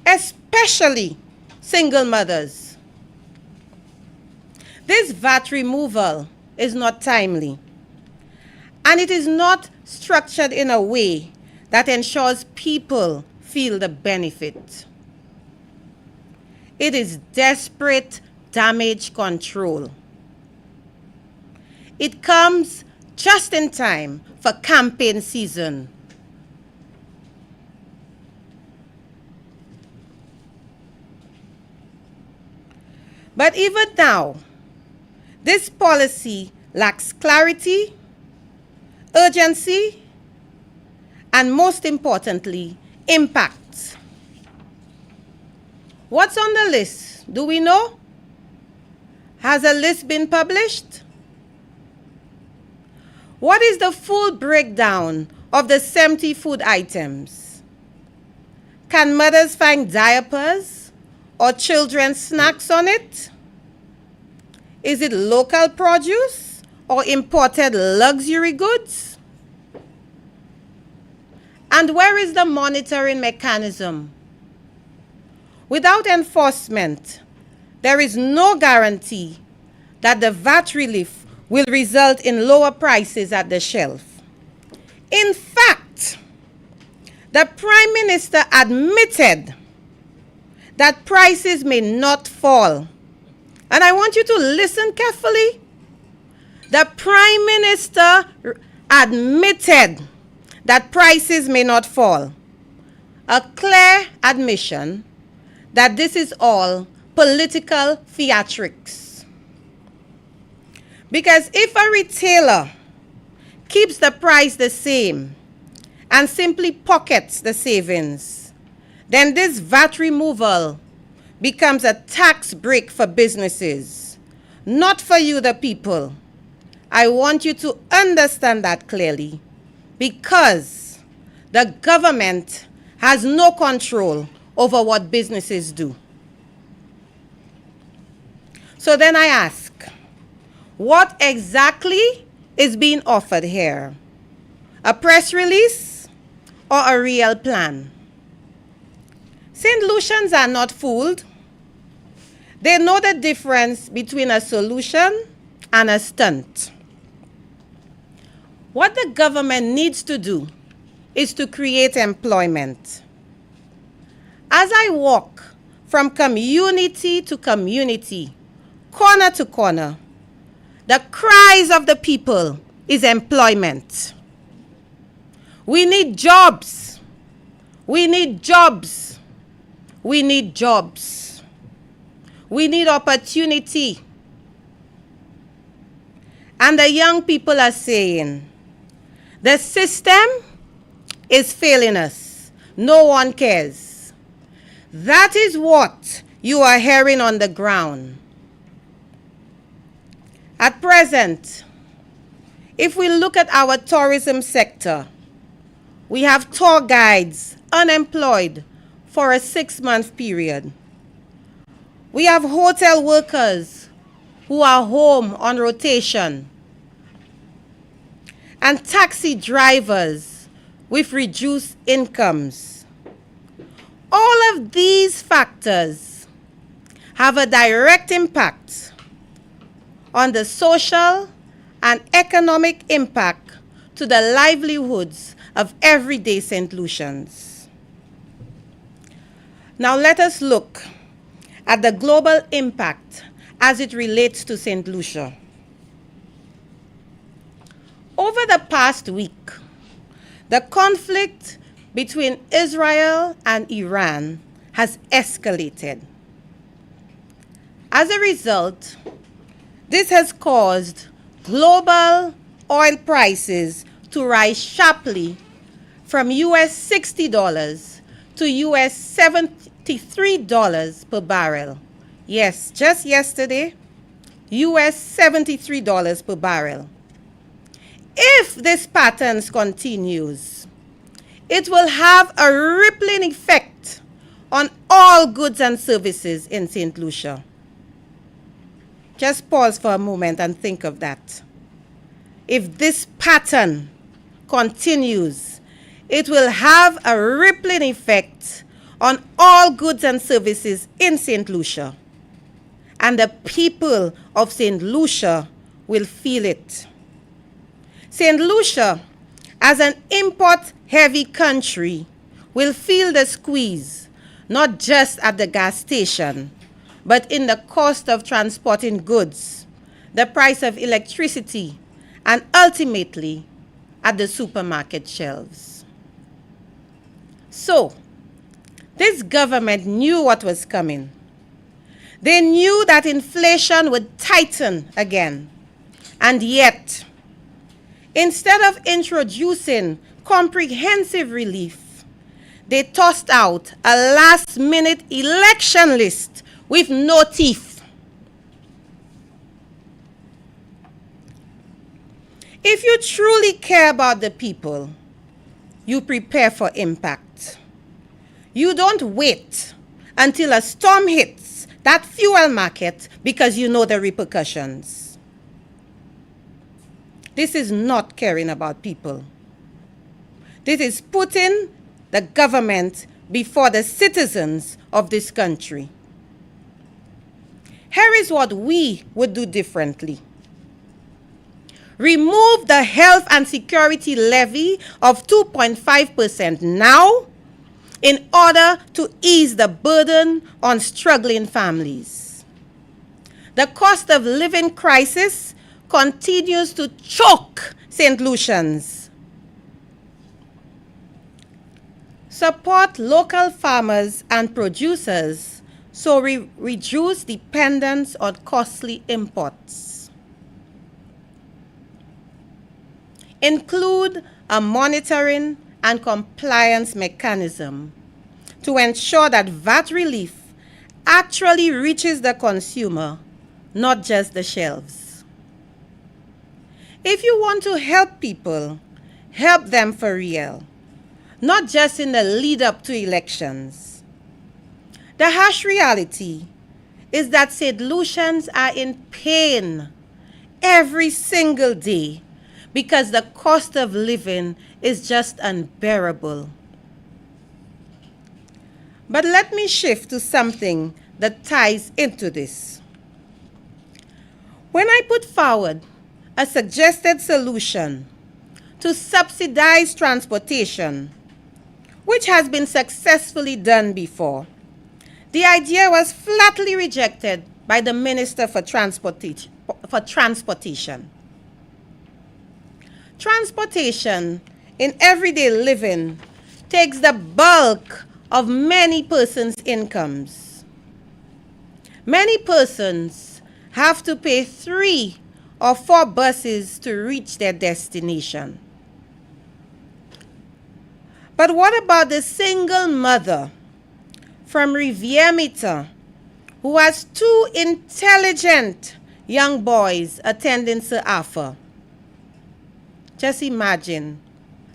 especially single mothers? This VAT removal is not timely, and it is not structured in a way that ensures people feel the benefit. It is desperate damage control. It comes just in time for campaign season. But even now, this policy lacks clarity, urgency, and most importantly, impact. What's on the list? Do we know? Has a list been published? What is the full breakdown of the 70 food items? Can mothers find diapers or children's snacks on it? Is it local produce or imported luxury goods? And where is the monitoring mechanism? Without enforcement, there is no guarantee that the VAT relief will result in lower prices at the shelf. In fact, the Prime Minister admitted that prices may not fall. And I want you to listen carefully. The Prime Minister admitted that prices may not fall. A clear admission that this is all political theatrics. Because if a retailer keeps the price the same and simply pockets the savings, then this VAT removal becomes a tax break for businesses, not for you, the people. I want you to understand that clearly, because the government has no control over what businesses do. So then I ask, what exactly is being offered here? A press release or a real plan? Saint Lucians are not fooled. They know the difference between a solution and a stunt. What the government needs to do is to create employment. As I walk from community to community, corner to corner, the cries of the people is employment. We need jobs. We need jobs. We need jobs. We need opportunity. And the young people are saying, the system is failing us. No one cares. That is what you are hearing on the ground. At present, if we look at our tourism sector, we have tour guides unemployed for a 6-month period. We have hotel workers who are home on rotation, and taxi drivers with reduced incomes. All of these factors have a direct impact on the social and economic impact to the livelihoods of everyday Saint Lucians. Now let us look at the global impact as it relates to Saint Lucia. Over the past week, the conflict between Israel and Iran has escalated. As a result, this has caused global oil prices to rise sharply from US $60 to US $73 per barrel. Yes, just yesterday, US $73 per barrel. If this pattern continues, it will have a rippling effect on all goods and services in Saint Lucia. Just pause for a moment and think of that. If this pattern continues, it will have a rippling effect on all goods and services in Saint Lucia. And the people of Saint Lucia will feel it. Saint Lucia, as an import-heavy country, will feel the squeeze, not just at the gas station, but in the cost of transporting goods, the price of electricity, and ultimately at the supermarket shelves. So, this government knew what was coming. They knew that inflation would tighten again, and yet, instead of introducing comprehensive relief, they tossed out a last-minute election list with no teeth. If you truly care about the people, you prepare for impact. You don't wait until a storm hits that fuel market because you know the repercussions. This is not caring about people. This is putting the government before the citizens of this country. Here is what we would do differently. Remove the health and security levy of 2.5% now in order to ease the burden on struggling families. The cost of living crisis continues to choke Saint Lucians. Support local farmers and producers so we reduce dependence on costly imports. Include a monitoring and compliance mechanism to ensure that VAT relief actually reaches the consumer, not just the shelves. If you want to help people, help them for real, not just in the lead up to elections. The harsh reality is that Saint Lucians are in pain every single day because the cost of living is just unbearable. But let me shift to something that ties into this. When I put forward a suggested solution to subsidize transportation, which has been successfully done before, the idea was flatly rejected by the Minister for Transportation. Transportation in everyday living takes the bulk of many persons' incomes. Many persons have to pay 3 or 4 buses to reach their destination. But what about the single mother from Rivière-Mitan who has 2 intelligent young boys attending Sir Arthur? Just imagine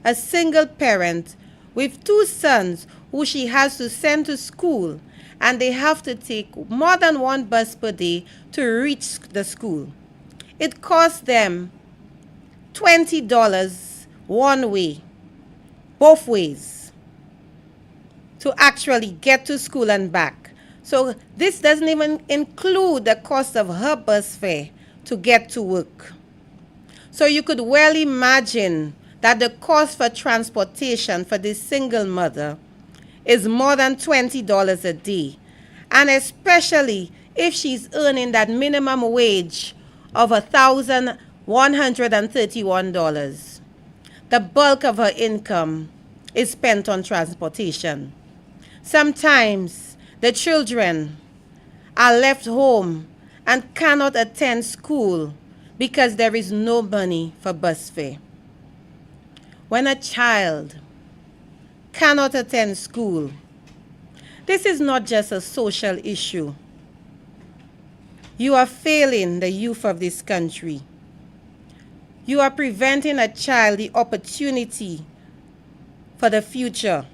a single parent with 2 sons who she has to send to school, and they have to take more than 1 bus per day to reach the school. It costs them $20 one way, both ways, to actually get to school and back. So this doesn't even include the cost of her bus fare to get to work. So you could well imagine that the cost for transportation for this single mother is more than $20 a day, and especially if she's earning that minimum wage of $1,131. The bulk of her income is spent on transportation. Sometimes the children are left home and cannot attend school because there is no money for bus fare. When a child cannot attend school, this is not just a social issue. You are failing the youth of this country. You are preventing a child the opportunity for the future.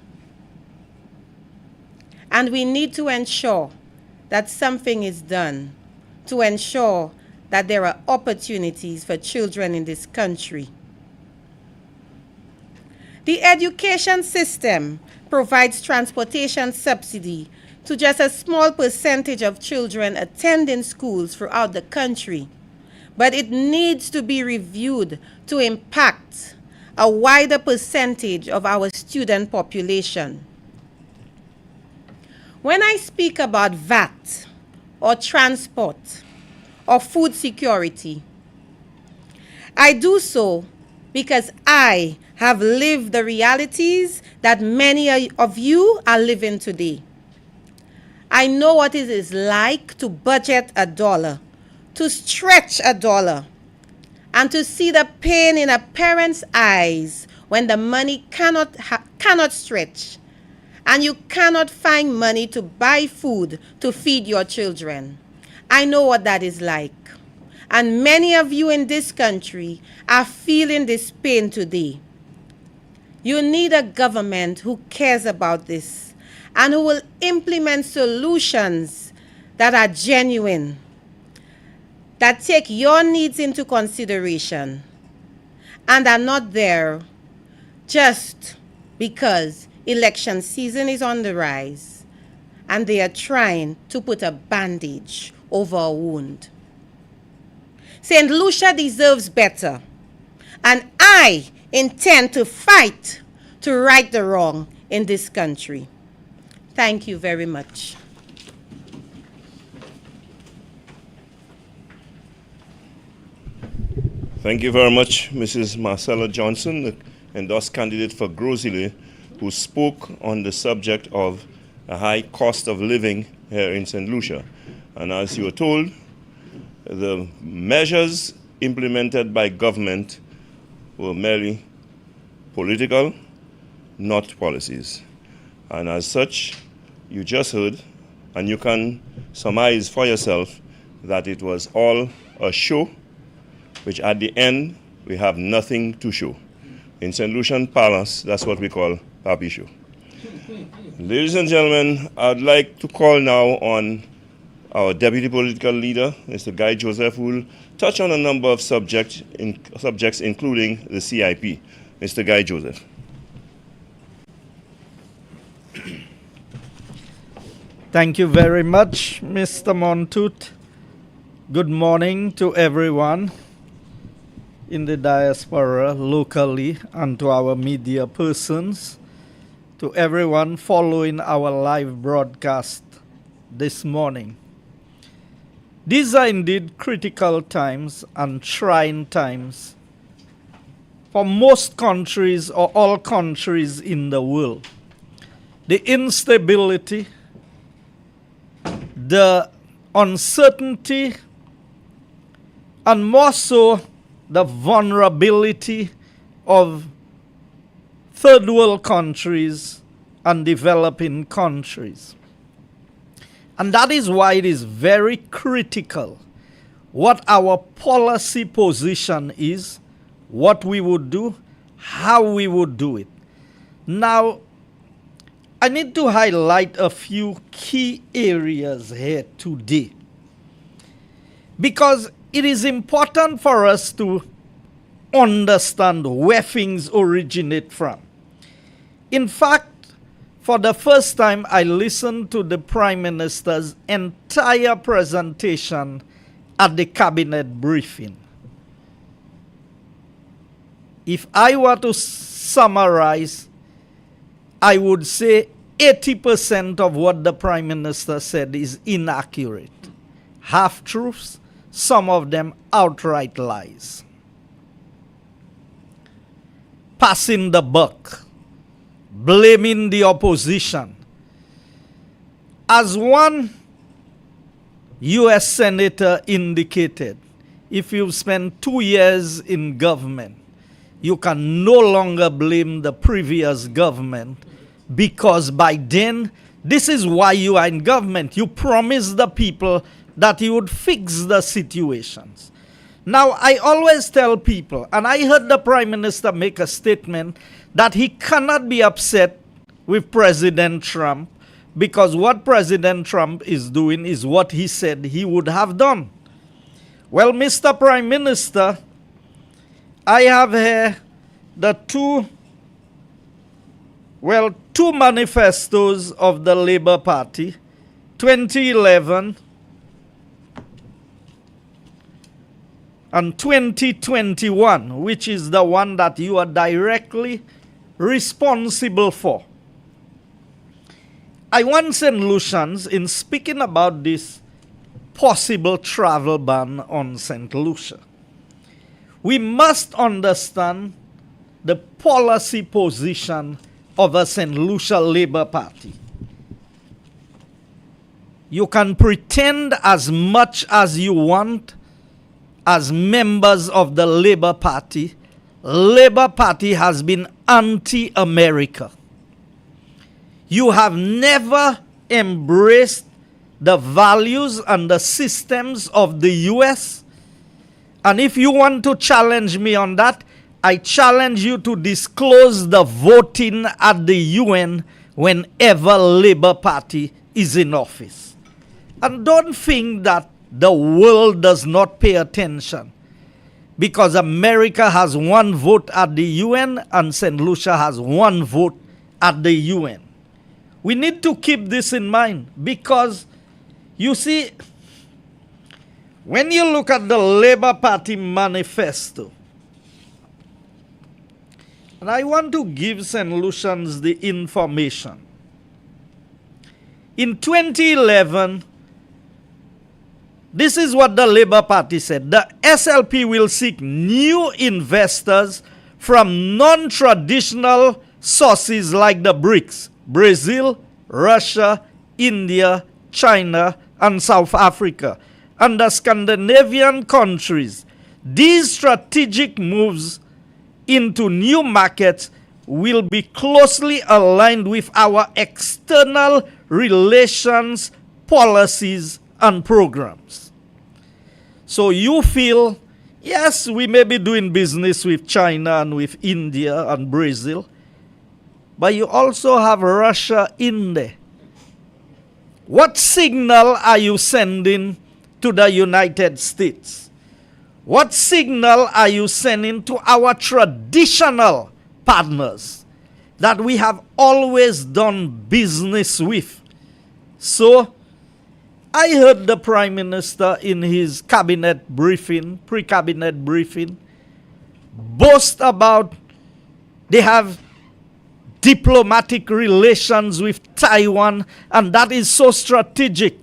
And we need to ensure that something is done to ensure that there are opportunities for children in this country. The education system provides transportation subsidy to just a small percentage of children attending schools throughout the country, but it needs to be reviewed to impact a wider percentage of our student population. When I speak about VAT or transport or food security, I do so because I have lived the realities that many of you are living today. I know what it is like to budget $1, to stretch $1, and to see the pain in a parent's eyes when the money cannot stretch, and you cannot find money to buy food to feed your children. I know what that is like. And many of you in this country are feeling this pain today. You need a government who cares about this and who will implement solutions that are genuine, that take your needs into consideration, and are not there just because election season is on the rise and they are trying to put a bandage over a wound. Saint Lucia deserves better, and I intend to fight to right the wrong in this country. Thank you very much. Thank you very much, Mrs. Marcella Johnson, the endorsed candidate for Grosile, who spoke on the subject of a high cost of living here in St. Lucia. And as you were told, the measures implemented by government were merely political, not policies. And as such, you just heard, and you can surmise for yourself that it was all a show, which at the end, we have nothing to show. In St. Lucian Palace, that's what we call Papi Show. Ladies and gentlemen, I'd like to call now on our Deputy Political Leader, Mr. Guy Joseph, who will touch on a number of subjects, including the CIP. Mr. Guy Joseph. Thank you very much, Mr. Montoot. Good morning to everyone in the diaspora locally and to our media persons, to everyone following our live broadcast this morning. These are indeed critical times and trying times for most countries or all countries in the world. the instability, the uncertainty, and more so the vulnerability of third world countries and developing countries. And that is why it is very critical what our policy position is, what we would do, how we would do it. Now, I need to highlight a few key areas here today, because it is important for us to understand where things originate from. In fact, for the first time, I listened to the Prime Minister's entire presentation at the cabinet briefing. If I were to summarize, I would say 80% of what the Prime Minister said is inaccurate. Half-truths, some of them outright lies. Passing the buck, blaming the opposition. As one U.S. Senator indicated, if you've spent 2 years in government, you can no longer blame the previous government, because by then, this is why you are in government. You promised the people that you would fix the situations. Now, I always tell people, and I heard the Prime Minister make a statement that he cannot be upset with President Trump because what President Trump is doing is what he said he would have done. Well, Mr. Prime Minister, I have here the two manifestos of the Labour Party, 2011 and 2021, which is the one that you are directly responsible for. I want Saint Lucians, in speaking about this possible travel ban on Saint Lucia, we must understand the policy position of a Saint Lucia Labour Party. You can pretend as much as you want as members of the Labour Party. Labour Party has been anti-America. You have never embraced the values and the systems of the U.S. And if you want to challenge me on that, I challenge you to disclose the voting at the UN whenever Labour Party is in office. And don't think that the world does not pay attention, because America has one vote at the UN and St. Lucia has one vote at the UN. We need to keep this in mind, because you see, when you look at the Labour Party manifesto, and I want to give St. Lucians the information. In 2011, this is what the Labour Party said. The SLP will seek new investors from non-traditional sources like the BRICS, Brazil, Russia, India, China, and South Africa, and the Scandinavian countries. These strategic moves into new markets will be closely aligned with our external relations policies and programs. So you feel, yes, we may be doing business with China and with India and Brazil, but you also have Russia in there. What signal are you sending to the United States? What signal are you sending to our traditional partners that we have always done business with? So, I heard the Prime Minister in his cabinet briefing, pre-cabinet briefing, boast about they have diplomatic relations with Taiwan, and that is so strategic.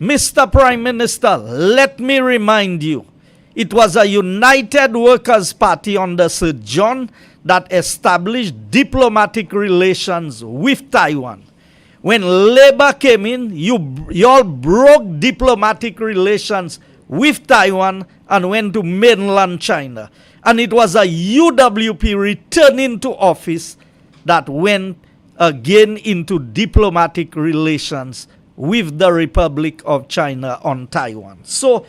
Mr. Prime Minister, let me remind you, it was a United Workers' Party under Sir John that established diplomatic relations with Taiwan. When Labour came in, you all broke diplomatic relations with Taiwan and went to mainland China. And it was a UWP returning to office that went again into diplomatic relations with the Republic of China on Taiwan. So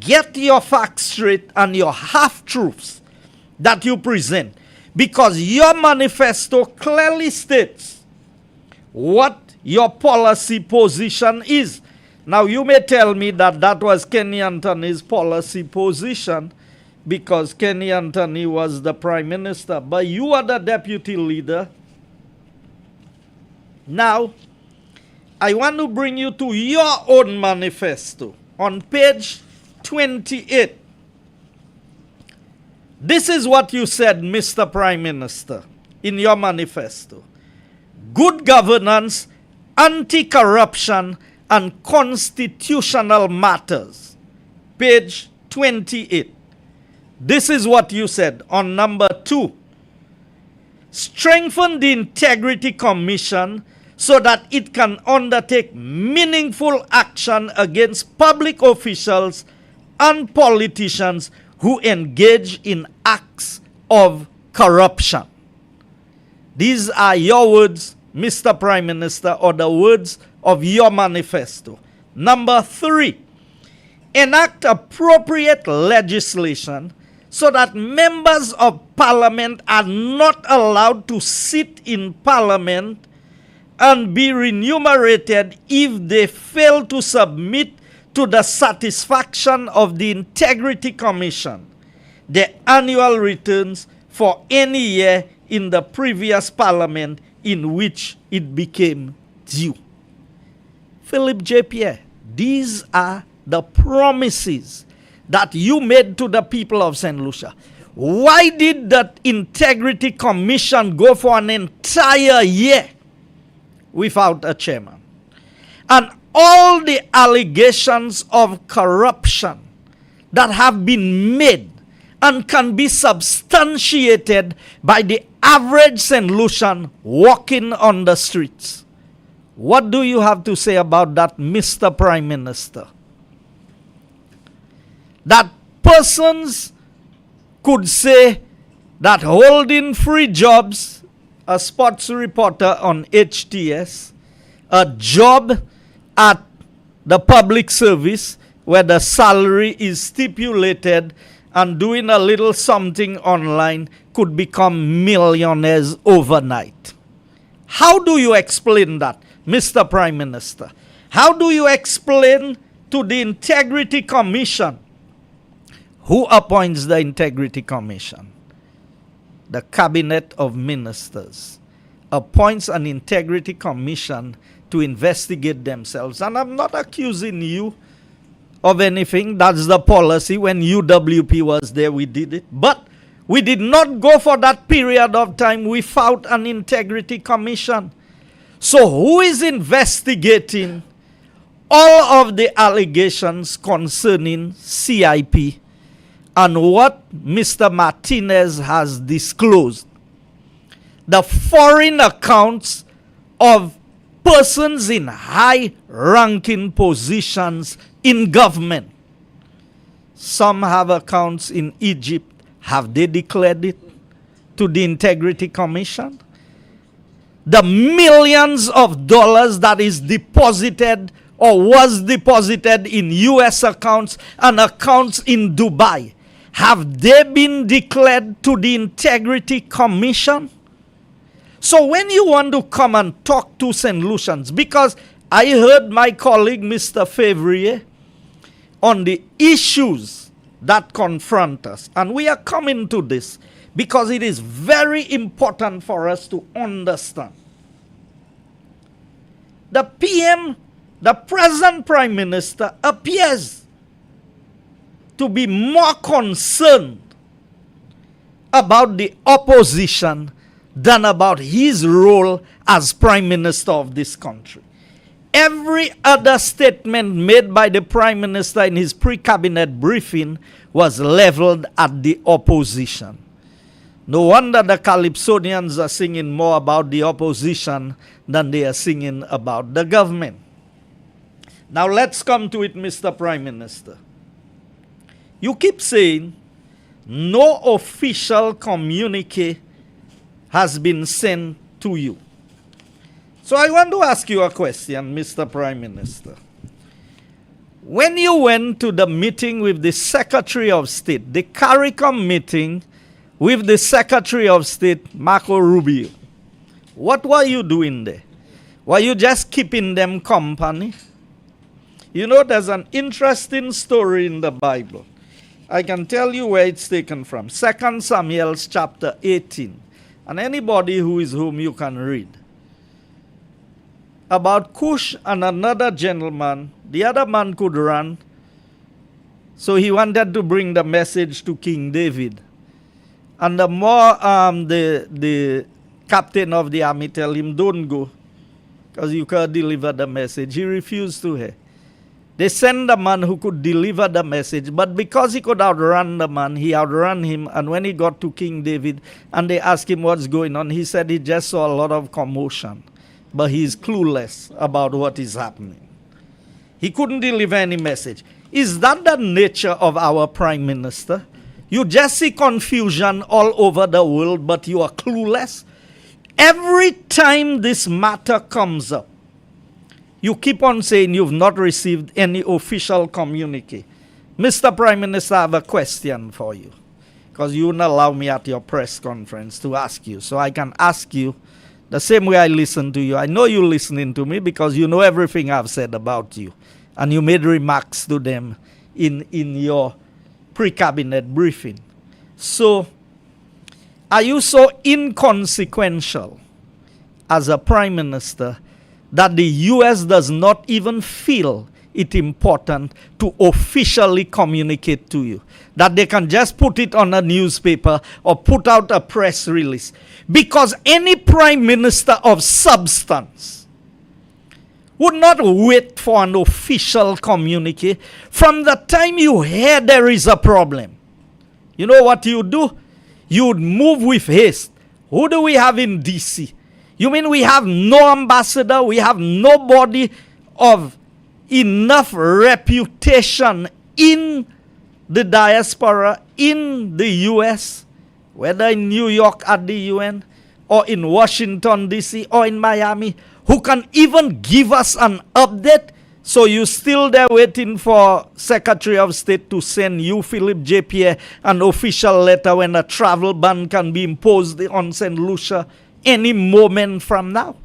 get your facts straight and your half-truths that you present, because your manifesto clearly states what your policy position is. Now, you may tell me that that was Kenny Anthony's policy position because Kenny Anthony was the prime minister, but you are the deputy leader. Now, I want to bring you to your own manifesto on page 28. This is what you said, Mr. Prime Minister, in your manifesto. Good governance, anti-corruption, and constitutional matters. Page 28. This is what you said on number 2. Strengthen the Integrity Commission so that it can undertake meaningful action against public officials and politicians who engage in acts of corruption. These are your words, Mr. Prime Minister, or the words of your manifesto. Number 3, enact appropriate legislation so that members of parliament are not allowed to sit in parliament and be remunerated if they fail to submit to the satisfaction of the Integrity Commission the annual returns for any year in the previous parliament in which it became due. Philip J. Pierre, these are the promises that you made to the people of Saint Lucia. Why did that Integrity Commission go for an entire year without a chairman? And all the allegations of corruption that have been made and can be substantiated by the average Saint Lucian walking on the streets. What do you have to say about that, Mr. Prime Minister? That persons could say that holding free jobs, a sports reporter on HTS, a job at the public service where the salary is stipulated, and doing a little something online could become millionaires overnight. How do you explain that, Mr. Prime Minister? How do you explain to the Integrity Commission? Who appoints the Integrity Commission? The Cabinet of Ministers appoints an Integrity Commission to investigate themselves. And I'm not accusing you of anything. That's the policy. When UWP was there, we did it. But we did not go for that period of time without an Integrity Commission. So who is investigating all of the allegations concerning CIP and what Mr. Martinez has disclosed? The foreign accounts of persons in high-ranking positions in government. Some have accounts in Egypt. Have they declared it to the Integrity Commission? The millions of dollars that is deposited or was deposited in U.S. accounts and accounts in Dubai, have they been declared to the Integrity Commission? So when you want to come and talk to Saint Lucians, because I heard my colleague Mr. Fevrier on the issues that confront us, and we are coming to this because it is very important for us to understand. The PM, the present Prime Minister, appears to be more concerned about the opposition than about his role as Prime Minister of this country. Every other statement made by the Prime Minister in his pre-cabinet briefing was leveled at the opposition. No wonder the Calypsonians are singing more about the opposition than they are singing about the government. Now let's come to it, Mr. Prime Minister. You keep saying no official communique has been sent to you. So I want to ask you a question, Mr. Prime Minister. When you went to the meeting with the Secretary of State, the CARICOM meeting with the Secretary of State, Marco Rubio, what were you doing there? Were you just keeping them company? You know, there's an interesting story in the Bible. I can tell you where it's taken from. 2 Samuel chapter 18. And anybody who is home, you can read. About Cush and another gentleman. The other man could run. So he wanted to bring the message to King David. And the more the captain of the army tell him, don't go, because you can't deliver the message. He refused to hear. They sent a man who could deliver the message, but because he could outrun the man, he outran him. And when he got to King David and they asked him what's going on, he said he just saw a lot of commotion, but he's clueless about what is happening. He couldn't deliver any message. Is that the nature of our Prime Minister? You just see confusion all over the world, but you are clueless. Every time this matter comes up, you keep on saying you've not received any official communique. Mr. Prime Minister, I have a question for you, because you wouldn't allow me at your press conference to ask you. So I can ask you the same way I listen to you. I know you're listening to me because you know everything I've said about you. And you made remarks to them in your pre-cabinet briefing. So, are you so inconsequential as a Prime Minister that the U.S. does not even feel it important to officially communicate to you? That they can just put it on a newspaper or put out a press release? Because any Prime Minister of substance would not wait for an official communique. From the time you hear there is a problem, you know what you do? You would move with haste. Who do we have in D.C.? You mean we have no ambassador? We have nobody of enough reputation in the diaspora, in the U.S., whether in New York at the UN, or in Washington, D.C., or in Miami, who can even give us an update? So you still there waiting for Secretary of State to send you, Philip J. Pierre, an official letter when a travel ban can be imposed on Saint Lucia any moment from now?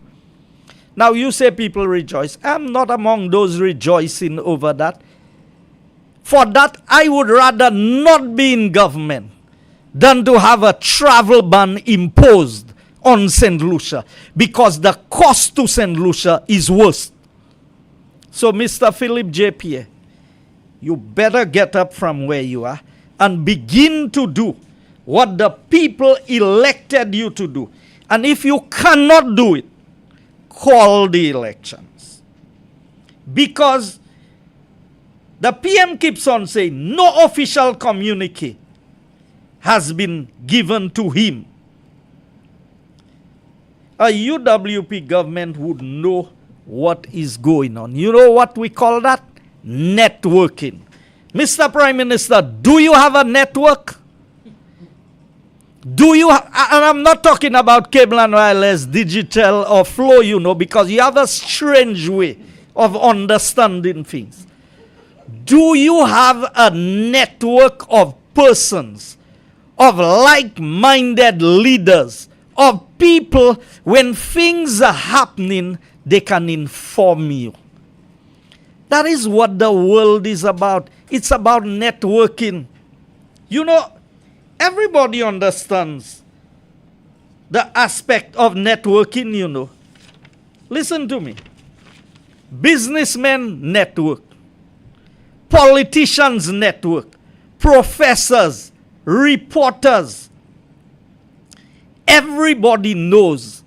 Now you say people rejoice. I'm not among those rejoicing over that. For that, I would rather not be in government than to have a travel ban imposed on Saint Lucia, because the cost to Saint Lucia is worse. So, Mr. Philip J. Pierre, you better get up from where you are and begin to do what the people elected you to do. And if you cannot do it, call the elections. Because the PM keeps on saying no official communique has been given to him. A UWP government would know what is going on. You know what we call that? Networking. Mr. Prime Minister, do you have a network? Do you, and I'm not talking about cable and wireless, digital or flow, you know, because you have a strange way of understanding things. Do you have a network of persons, of like-minded leaders, of people, when things are happening, they can inform you? That is what the world is about. It's about networking. You know, everybody understands the aspect of networking, you know. Listen to me. Businessmen network. Politicians network. Professors. Reporters. Everybody knows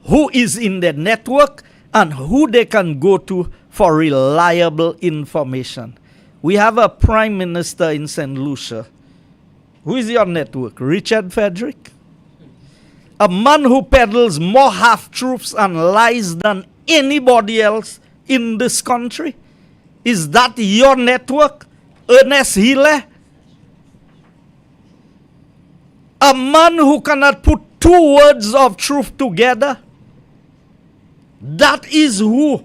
who is in the network and who they can go to for reliable information. We have a Prime Minister in St. Lucia. Who is your network? Richard Frederick? A man who peddles more half-truths and lies than anybody else in this country? Is that your network, Ernest Hille? A man who cannot put two words of truth together? That is who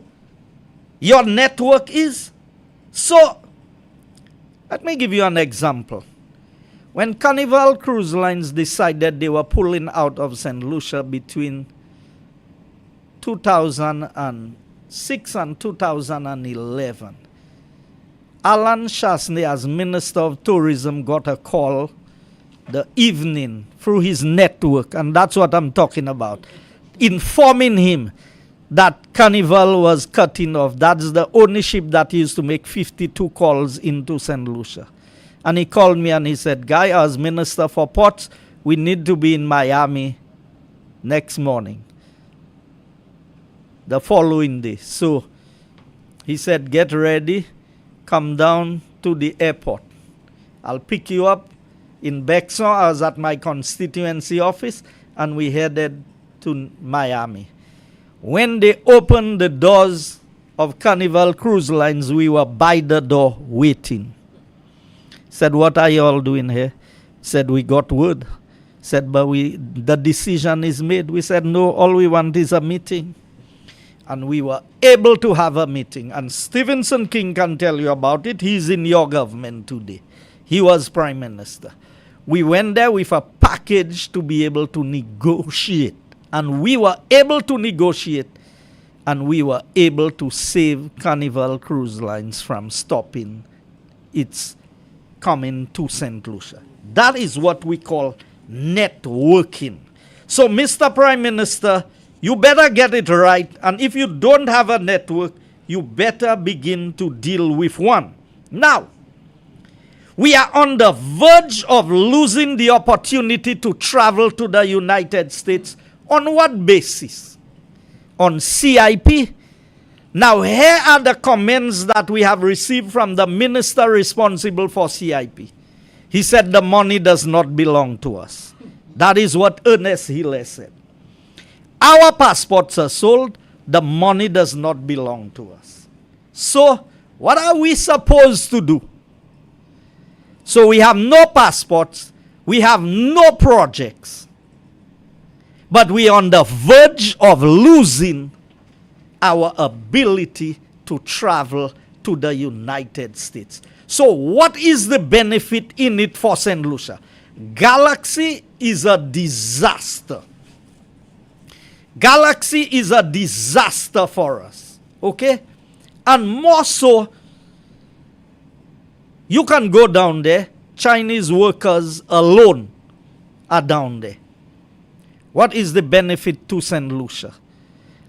your network is? So, let me give you an example. When Carnival Cruise Lines decided they were pulling out of St. Lucia between 2006 and 2011, Alan Chasney, as Minister of Tourism, got a call the evening through his network, and that's what I'm talking about, informing him that Carnival was cutting off. That's the ownership that used to make 52 calls into St. Lucia. And he called me and he said, Guy, as Minister for Ports, we need to be in Miami next morning, the following day. So he said, get ready, come down to the airport. I'll pick you up in Bexon. I was at my constituency office, and we headed to Miami. When they opened the doors of Carnival Cruise Lines, we were by the door waiting. Said, what are you all doing here? Said, we got word. Said, but the decision is made. We said, no, all we want is a meeting. And we were able to have a meeting. And Stevenson King can tell you about it. He's in your government today. He was Prime Minister. We went there with a package to be able to negotiate. And we were able to negotiate. And we were able to save Carnival Cruise Lines from stopping its coming to St. Lucia. That is what we call networking. So, Mr. Prime Minister, you better get it right. And if you don't have a network, you better begin to deal with one. Now, we are on the verge of losing the opportunity to travel to the United States. On what basis? On CIP? Now, here are the comments that we have received from the minister responsible for CIP. He said the money does not belong to us. That is what Ernest Hille said. Our passports are sold. The money does not belong to us. So, what are we supposed to do? So, we have no passports. We have no projects. But we are on the verge of losing our ability to travel to the United States. So what is the benefit in it for St. Lucia? Galaxy is a disaster. Galaxy is a disaster for us. Okay? And more so, you can go down there. Chinese workers alone are down there. What is the benefit to St. Lucia?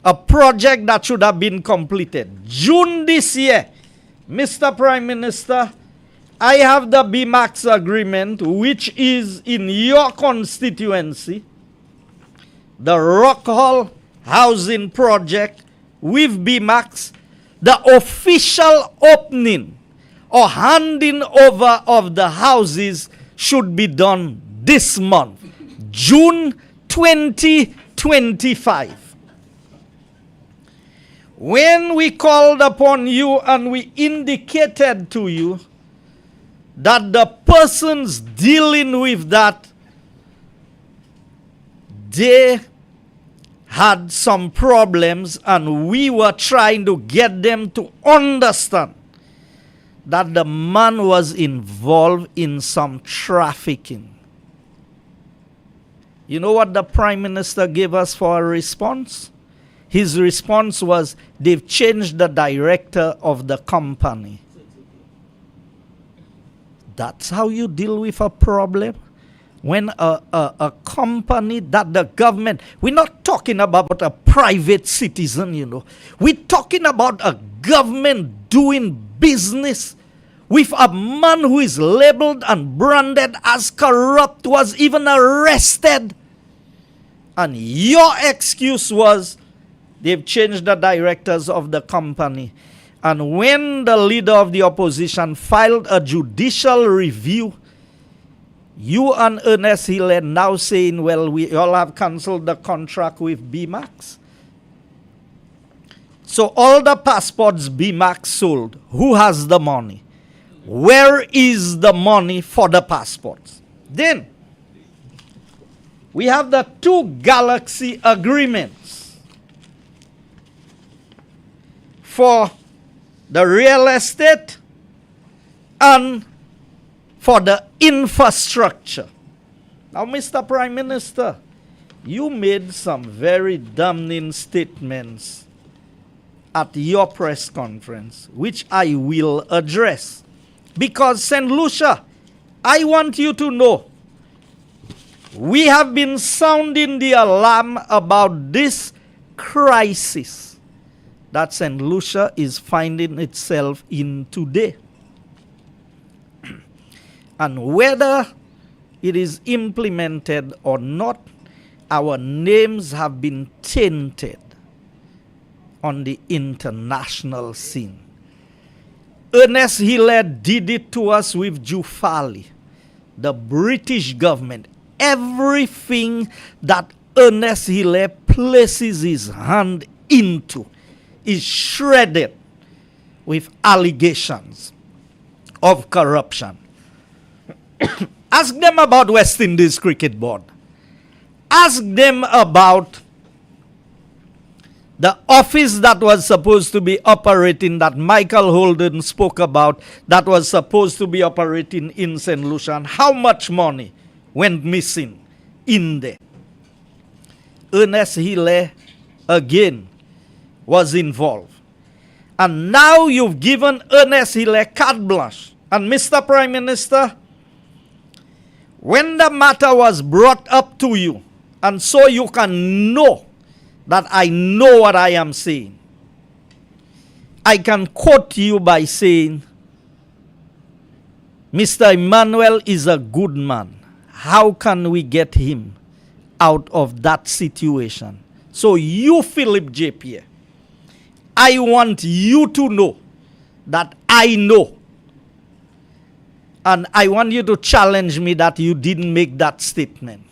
A project that should have been completed June this year. Mr. Prime Minister, I have the BMAX agreement, which is in your constituency, the Rock Hall Housing Project with BMAX. The official opening or handing over of the houses should be done this month, June 2025. When we called upon you and we indicated to you that the persons dealing with that, they had some problems, and we were trying to get them to understand that the man was involved in some trafficking. You know what the Prime Minister gave us for a response? His response was, they've changed the director of the company. That's how you deal with a problem? When a company that the government, we're not talking about a private citizen, you know. We're talking about a government doing business with a man who is labeled and branded as corrupt, was even arrested. And your excuse was, they've changed the directors of the company. And when the leader of the opposition filed a judicial review You and Ernest Hill now saying, well, we all have cancelled the contract with BMAX. So all the passports BMAX sold, who has the money? Where is the money for the passports? Then, we have the 2 Galaxy agreements for the real estate and for the infrastructure. Now, Mr. Prime Minister, you made some very damning statements at your press conference, which I will address. Because, St. Lucia, I want you to know, we have been sounding the alarm about this crisis that St. Lucia is finding itself in today. And whether it is implemented or not, our names have been tainted on the international scene. Ernest Hill did it to us with Jufali, the British government. Everything that Ernest Hill places his hand into is shredded with allegations of corruption. Ask them about West Indies Cricket Board. Ask them about the office that was supposed to be operating, that Michael Holden spoke about, that was supposed to be operating in St. Lucian. How much money went missing in there? Ernest Hill again was involved. And now you've given Ernest Hill carte blanche. And Mr. Prime Minister, when the matter was brought up to you, and so you can know that I know what I am saying, I can quote you by saying, Mr. Emmanuel is a good man. How can we get him out of that situation? So you, Philip J.P., I want you to know that I know. And I want you to challenge me that you didn't make that statement.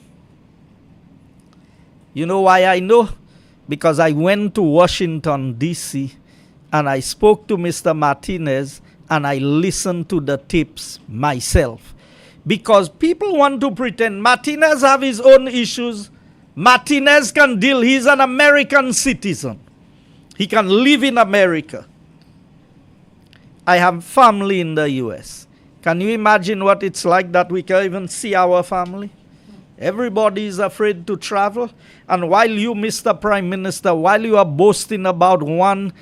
You know why I know? Because I went to Washington, D.C., and I spoke to Mr. Martinez, and I listened to the tapes myself. Because people want to pretend Martinez have his own issues. Martinez can deal. He's an American citizen. He can live in America. I have family in the U.S. Can you imagine what it's like that we can't even see our family? Everybody is afraid to travel. And while you, Mr. Prime Minister, while you are boasting about 1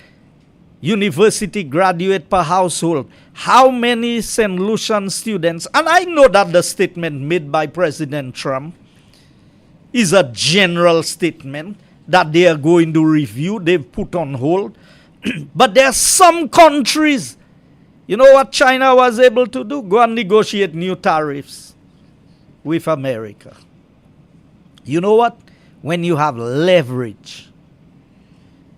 university graduate per household, how many St. Lucian students, and I know that the statement made by President Trump is a general statement that they are going to review, they've put on hold. But there are some countries, you know what China was able to do? Go and negotiate new tariffs with America. You know what? When you have leverage,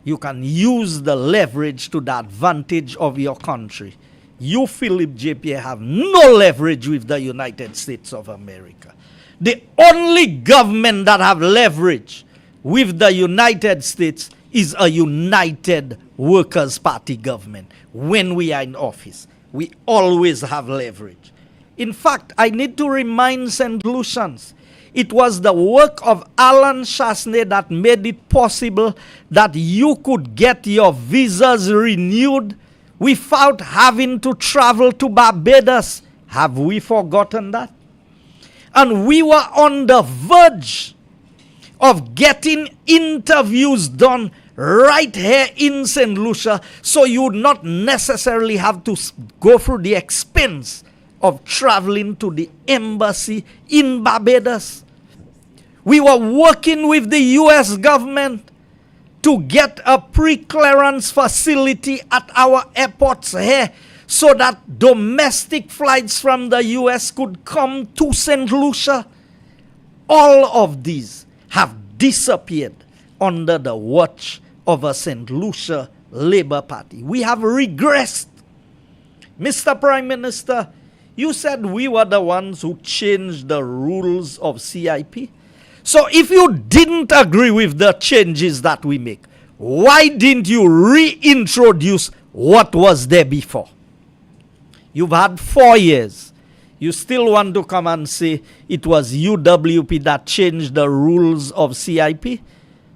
you can use the leverage to the advantage of your country. You, Philip J.P., have no leverage with the United States of America. The only government that have leverage with the United States is a United Workers' Party government. When we are in office, we always have leverage. In fact, I need to remind St. Lucians, it was the work of Alan Chasney that made it possible that you could get your visas renewed without having to travel to Barbados. Have we forgotten that? And we were on the verge of getting interviews done right here in St. Lucia, so you would not necessarily have to go through the expense of traveling to the embassy in Barbados. We were working with the U.S. government to get a pre-clearance facility at our airports here so that domestic flights from the U.S. could come to St. Lucia. All of these have disappeared under the watch of a St. Lucia Labour Party. We have regressed. Mr. Prime Minister, You said we were the ones who changed the rules of CIP. So if you didn't agree with the changes that we make, why didn't you reintroduce what was there before? You've had 4 years. You still want to come and say it was UWP that changed the rules of CIP?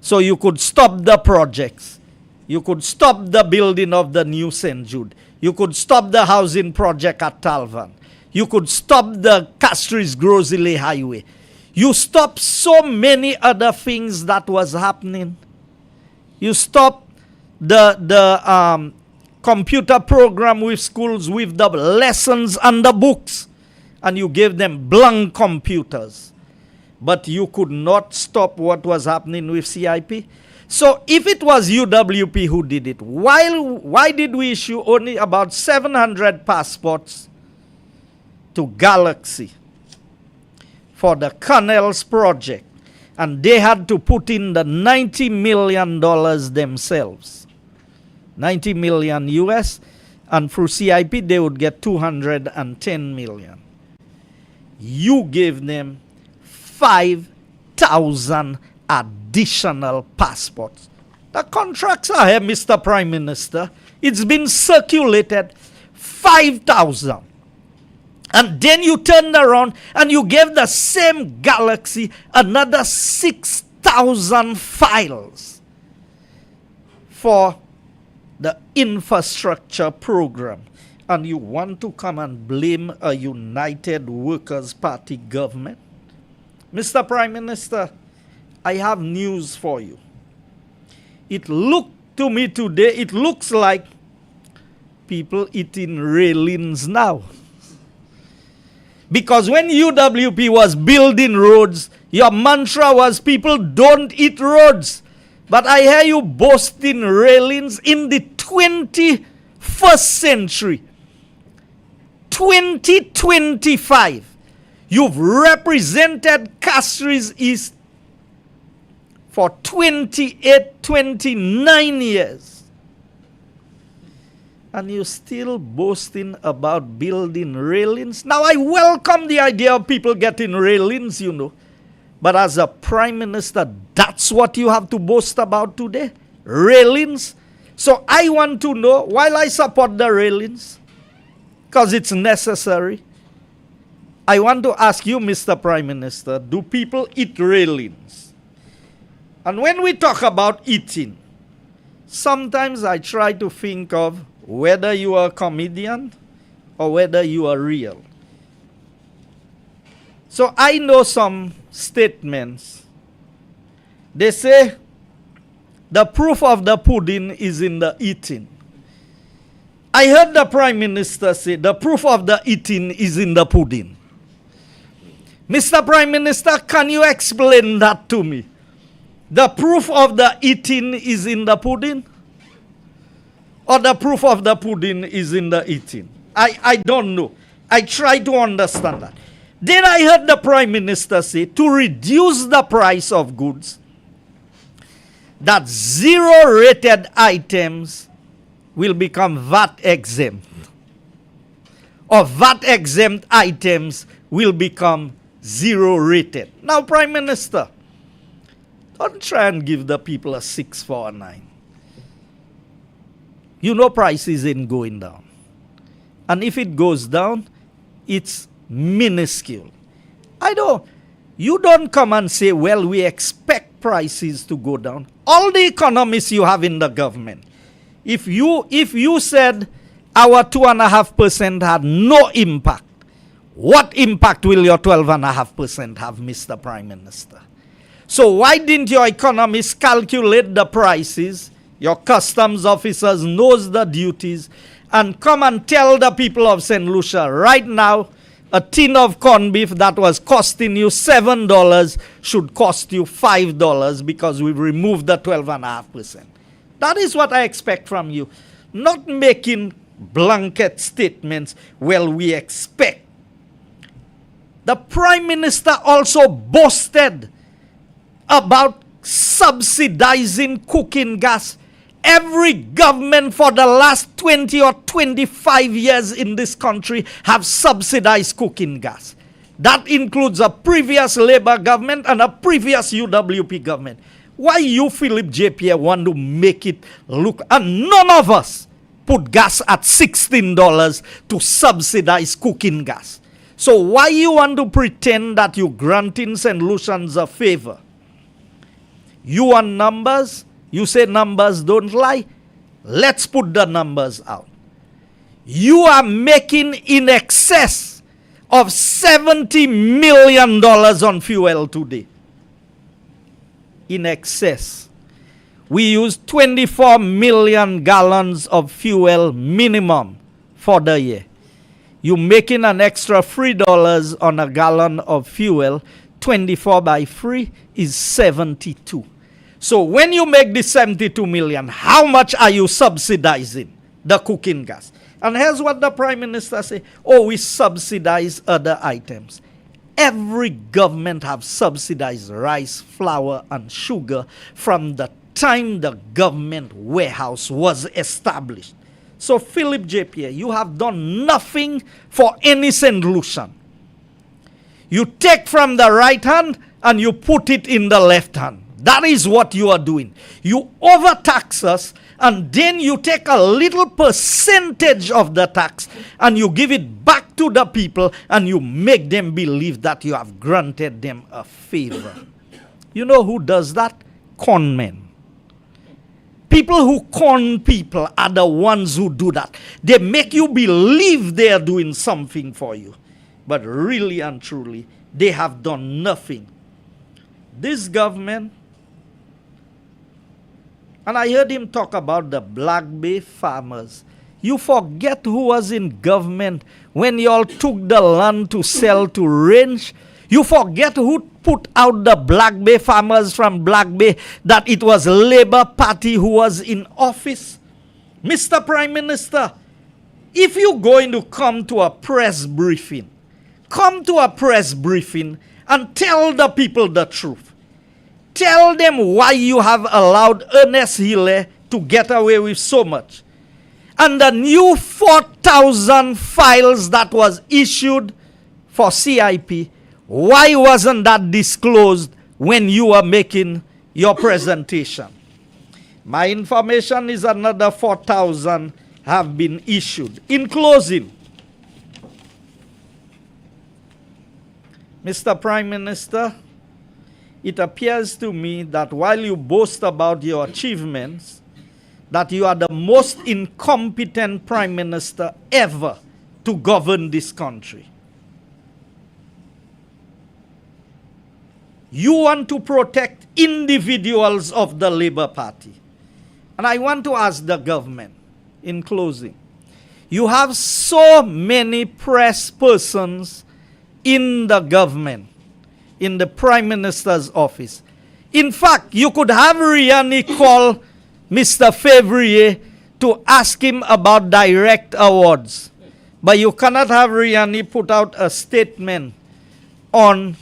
So you could stop the projects. You could stop the building of the new St. Jude. You could stop the housing project at Talvan. You could stop the Castries Grosley Highway. You stopped so many other things that was happening. You stopped the computer program with schools with the lessons and the books. And you gave them blank computers. But you could not stop what was happening with CIP. So if it was UWP who did it, why did we issue only about 700 passports to Galaxy for the Canals project? And they had to put in the $90 million themselves. 90 million US. And through CIP, they would get 210 million. You gave them 5,000 additional passports. The contracts are here, Mr. Prime Minister. It's been circulated, 5,000. And then you turned around and you gave the same Galaxy another 6,000 files for the infrastructure program. And you want to come and blame a United Workers' Party government? Mr. Prime Minister, I have news for you. It looked to me today, it looks like people eating railings now. Because when UWP was building roads, your mantra was people don't eat roads. But I hear you boasting railings in the 21st century. 2025. You've represented Castries East for 28, 29 years. And you're still boasting about building railings. Now, I welcome the idea of people getting railings, you know. But as a prime minister, that's what you have to boast about today? Railings? So I want to know, while I support the railings, because it's necessary, I want to ask you, Mr. Prime Minister, do people eat railings? And when we talk about eating, sometimes I try to think of whether you are a comedian or whether you are real. So I know some statements. They say the proof of the pudding is in the eating. I heard the Prime Minister say the proof of the eating is in the pudding. Mr. Prime Minister, can you explain that to me? The proof of the eating is in the pudding? Or the proof of the pudding is in the eating? I don't know. I try to understand that. Then I heard the Prime Minister say to reduce the price of goods, that zero-rated items will become VAT exempt. Or VAT exempt items will become zero-rated. Now, Prime Minister, don't try and give the people a 6 for a 9. You know prices ain't going down. And if it goes down, it's minuscule. You don't come and say, well, we expect prices to go down. All the economists you have in the government, if you said our 2.5% had no impact, what impact will your 12.5% have, Mr. Prime Minister? So why didn't your economists calculate the prices? Your customs officers knows the duties, and come and tell the people of St. Lucia right now, a tin of corned beef that was costing you $7 should cost you $5 because we've removed the 12.5%. That is what I expect from you. Not making blanket statements, well, we expect. The Prime Minister also boasted about subsidizing cooking gas. Every government for the last 20 or 25 years in this country have subsidized cooking gas. That includes a previous Labour government and a previous UWP government. Why you, Philip J. Pierre, want to make it look, and none of us put gas at $16 to subsidize cooking gas. So why you want to pretend that you granting Saint Lucians a favor? You want numbers? You say numbers don't lie. Let's put the numbers out. You are making in excess of $70 million on fuel today. In excess. We use 24 million gallons of fuel minimum for the year. You're making an extra $3 on a gallon of fuel. 24 by 3 is 72. So when you make the 72 million, how much are you subsidizing the cooking gas? And here's what the Prime Minister say. Oh, we subsidize other items. Every government have subsidized rice, flour, and sugar from the time the government warehouse was established. So Philip J. Pierre, you have done nothing for any Saint Lucian. You take from the right hand and you put it in the left hand. That is what you are doing. You overtax us and then you take a little percentage of the tax and you give it back to the people and you make them believe that you have granted them a favor. You know who does that? Con men. People who con people are the ones who do that. They make you believe they are doing something for you. But really and truly, they have done nothing. This government, and I heard him talk about the Black Bay farmers. You forget who was in government when y'all took the land to sell to range. You forget who put out the Black Bay farmers from Black Bay, that it was Labour Party who was in office. Mr. Prime Minister, if you're going to come to a press briefing, come to a press briefing and tell the people the truth. Tell them why you have allowed Ernest Hille to get away with so much. And the new 4,000 files that was issued for CIP, why wasn't that disclosed when you were making your presentation? My information is another 4,000 have been issued. In closing, Mr. Prime Minister, it appears to me that while you boast about your achievements, that you are the most incompetent Prime Minister ever to govern this country. You want to protect individuals of the Labour Party. And I want to ask the government, in closing, you have so many press persons in the government, in the Prime Minister's office. In fact, you could have Riani call Mr. Fevrier to ask him about direct awards. But you cannot have Riani put out a statement on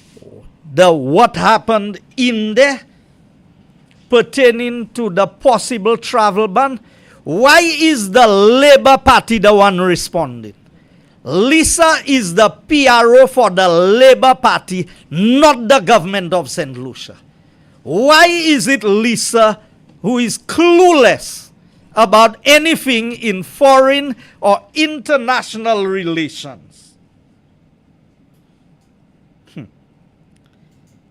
what happened in there pertaining to the possible travel ban. Why is the Labour Party the one responding? Lisa is the PRO for the Labour Party, not the government of Saint Lucia. Why is it Lisa who is clueless about anything in foreign or international relations?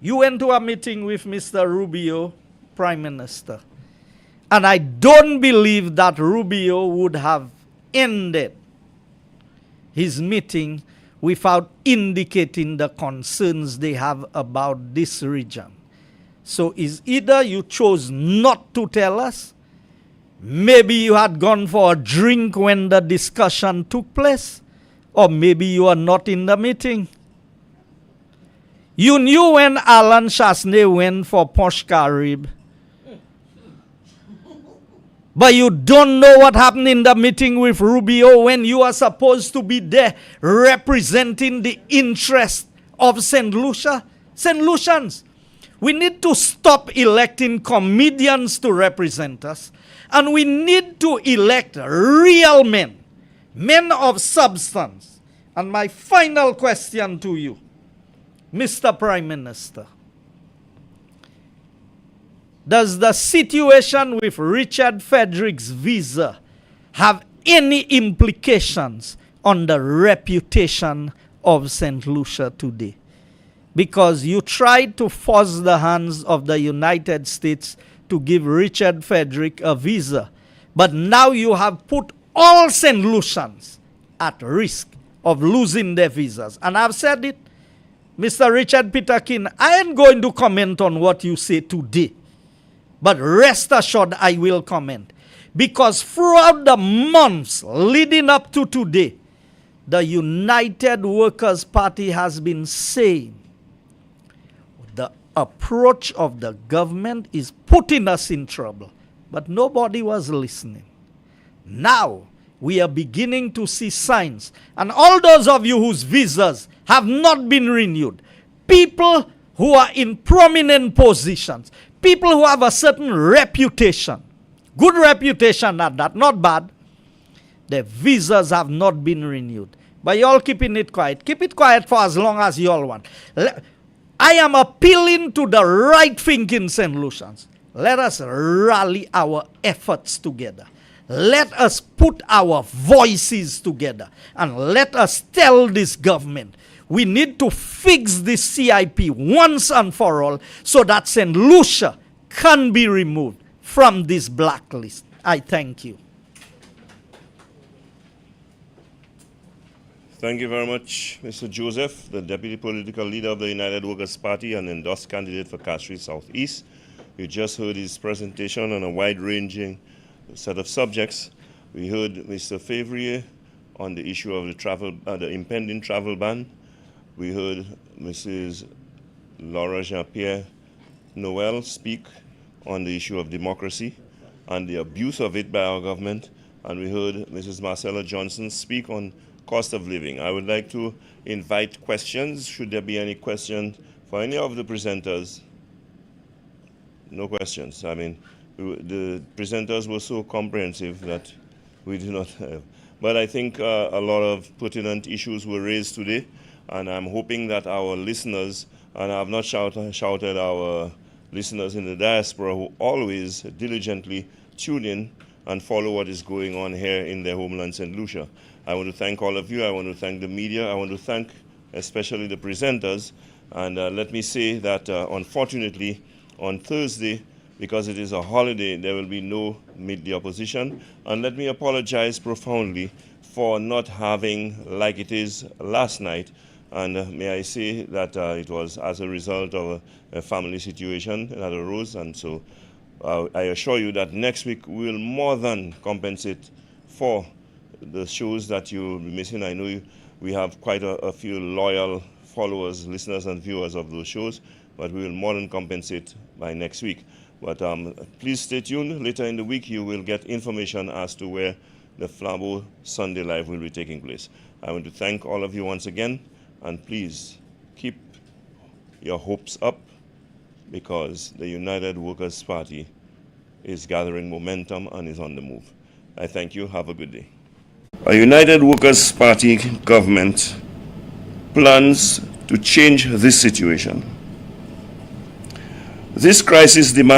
You went to a meeting with Mr. Rubio, Prime Minister, and I don't believe that Rubio would have ended his meeting without indicating the concerns they have about this region. So is either you chose not to tell us, maybe you had gone for a drink when the discussion took place, or maybe you are not in the meeting. You knew when Alan Chasney went for Posh Carib, but you don't know what happened in the meeting with Rubio when you are supposed to be there representing the interest of Saint Lucia. Saint Lucians, We need to stop electing comedians to represent us. And we need to elect real men, men of substance. And my final question to you, Mr. Prime Minister, does the situation with Richard Frederick's visa have any implications on the reputation of St. Lucia today? Because you tried to force the hands of the United States to give Richard Frederick a visa, but now you have put all St. Lucians at risk of losing their visas. And I've said it, Mr. Richard Peterkin, I ain't going to comment on what you say today, but rest assured I will comment. Because throughout the months leading up to today, the United Workers' Party has been saying the approach of the government is putting us in trouble. But nobody was listening. Now, we are beginning to see signs. And all those of you whose visas have not been renewed, people who are in prominent positions, people who have a certain reputation, good reputation at that, not bad, their visas have not been renewed. But y'all keeping it quiet. Keep it quiet for as long as y'all want. I am appealing to the right thinking St. Lucians. Let us rally our efforts together. Let us put our voices together. And let us tell this government, we need to fix this CIP once and for all so that St. Lucia can be removed from this blacklist. I thank you. Thank you very much, Mr. Joseph, the Deputy Political Leader of the United Workers' Party and endorsed candidate for Castries Southeast. You just heard his presentation on a wide-ranging set of subjects. We heard Mr. Favrier on the issue of the impending travel ban. We heard Mrs. Laura Jean-Pierre Noel speak on the issue of democracy and the abuse of it by our government. And we heard Mrs. Marcella Johnson speak on cost of living. I would like to invite questions. Should there be any questions for any of the presenters? No questions. I mean, the presenters were so comprehensive that we do not have. But I think a lot of pertinent issues were raised today, and I'm hoping that our listeners, and I have not shouted our listeners in the diaspora who always diligently tune in and follow what is going on here in their homeland, St. Lucia. I want to thank all of you. I want to thank the media. I want to thank especially the presenters. And let me say that unfortunately, on Thursday, because it is a holiday, there will be no Meet the Opposition. And let me apologize profoundly for not having, like it is last night, and may I say that it was as a result of a family situation that arose. And so I assure you that next week we will more than compensate for the shows that you'll be missing. I know we have quite a few loyal followers, listeners, and viewers of those shows, but we will more than compensate by next week. But please stay tuned. Later in the week, you will get information as to where the Flambeau Sunday Live will be taking place. I want to thank all of you once again, and please keep your hopes up, because the United Workers' Party is gathering momentum and is on the move. I thank you. Have a good day. A United Workers' Party government plans to change this situation. This crisis demands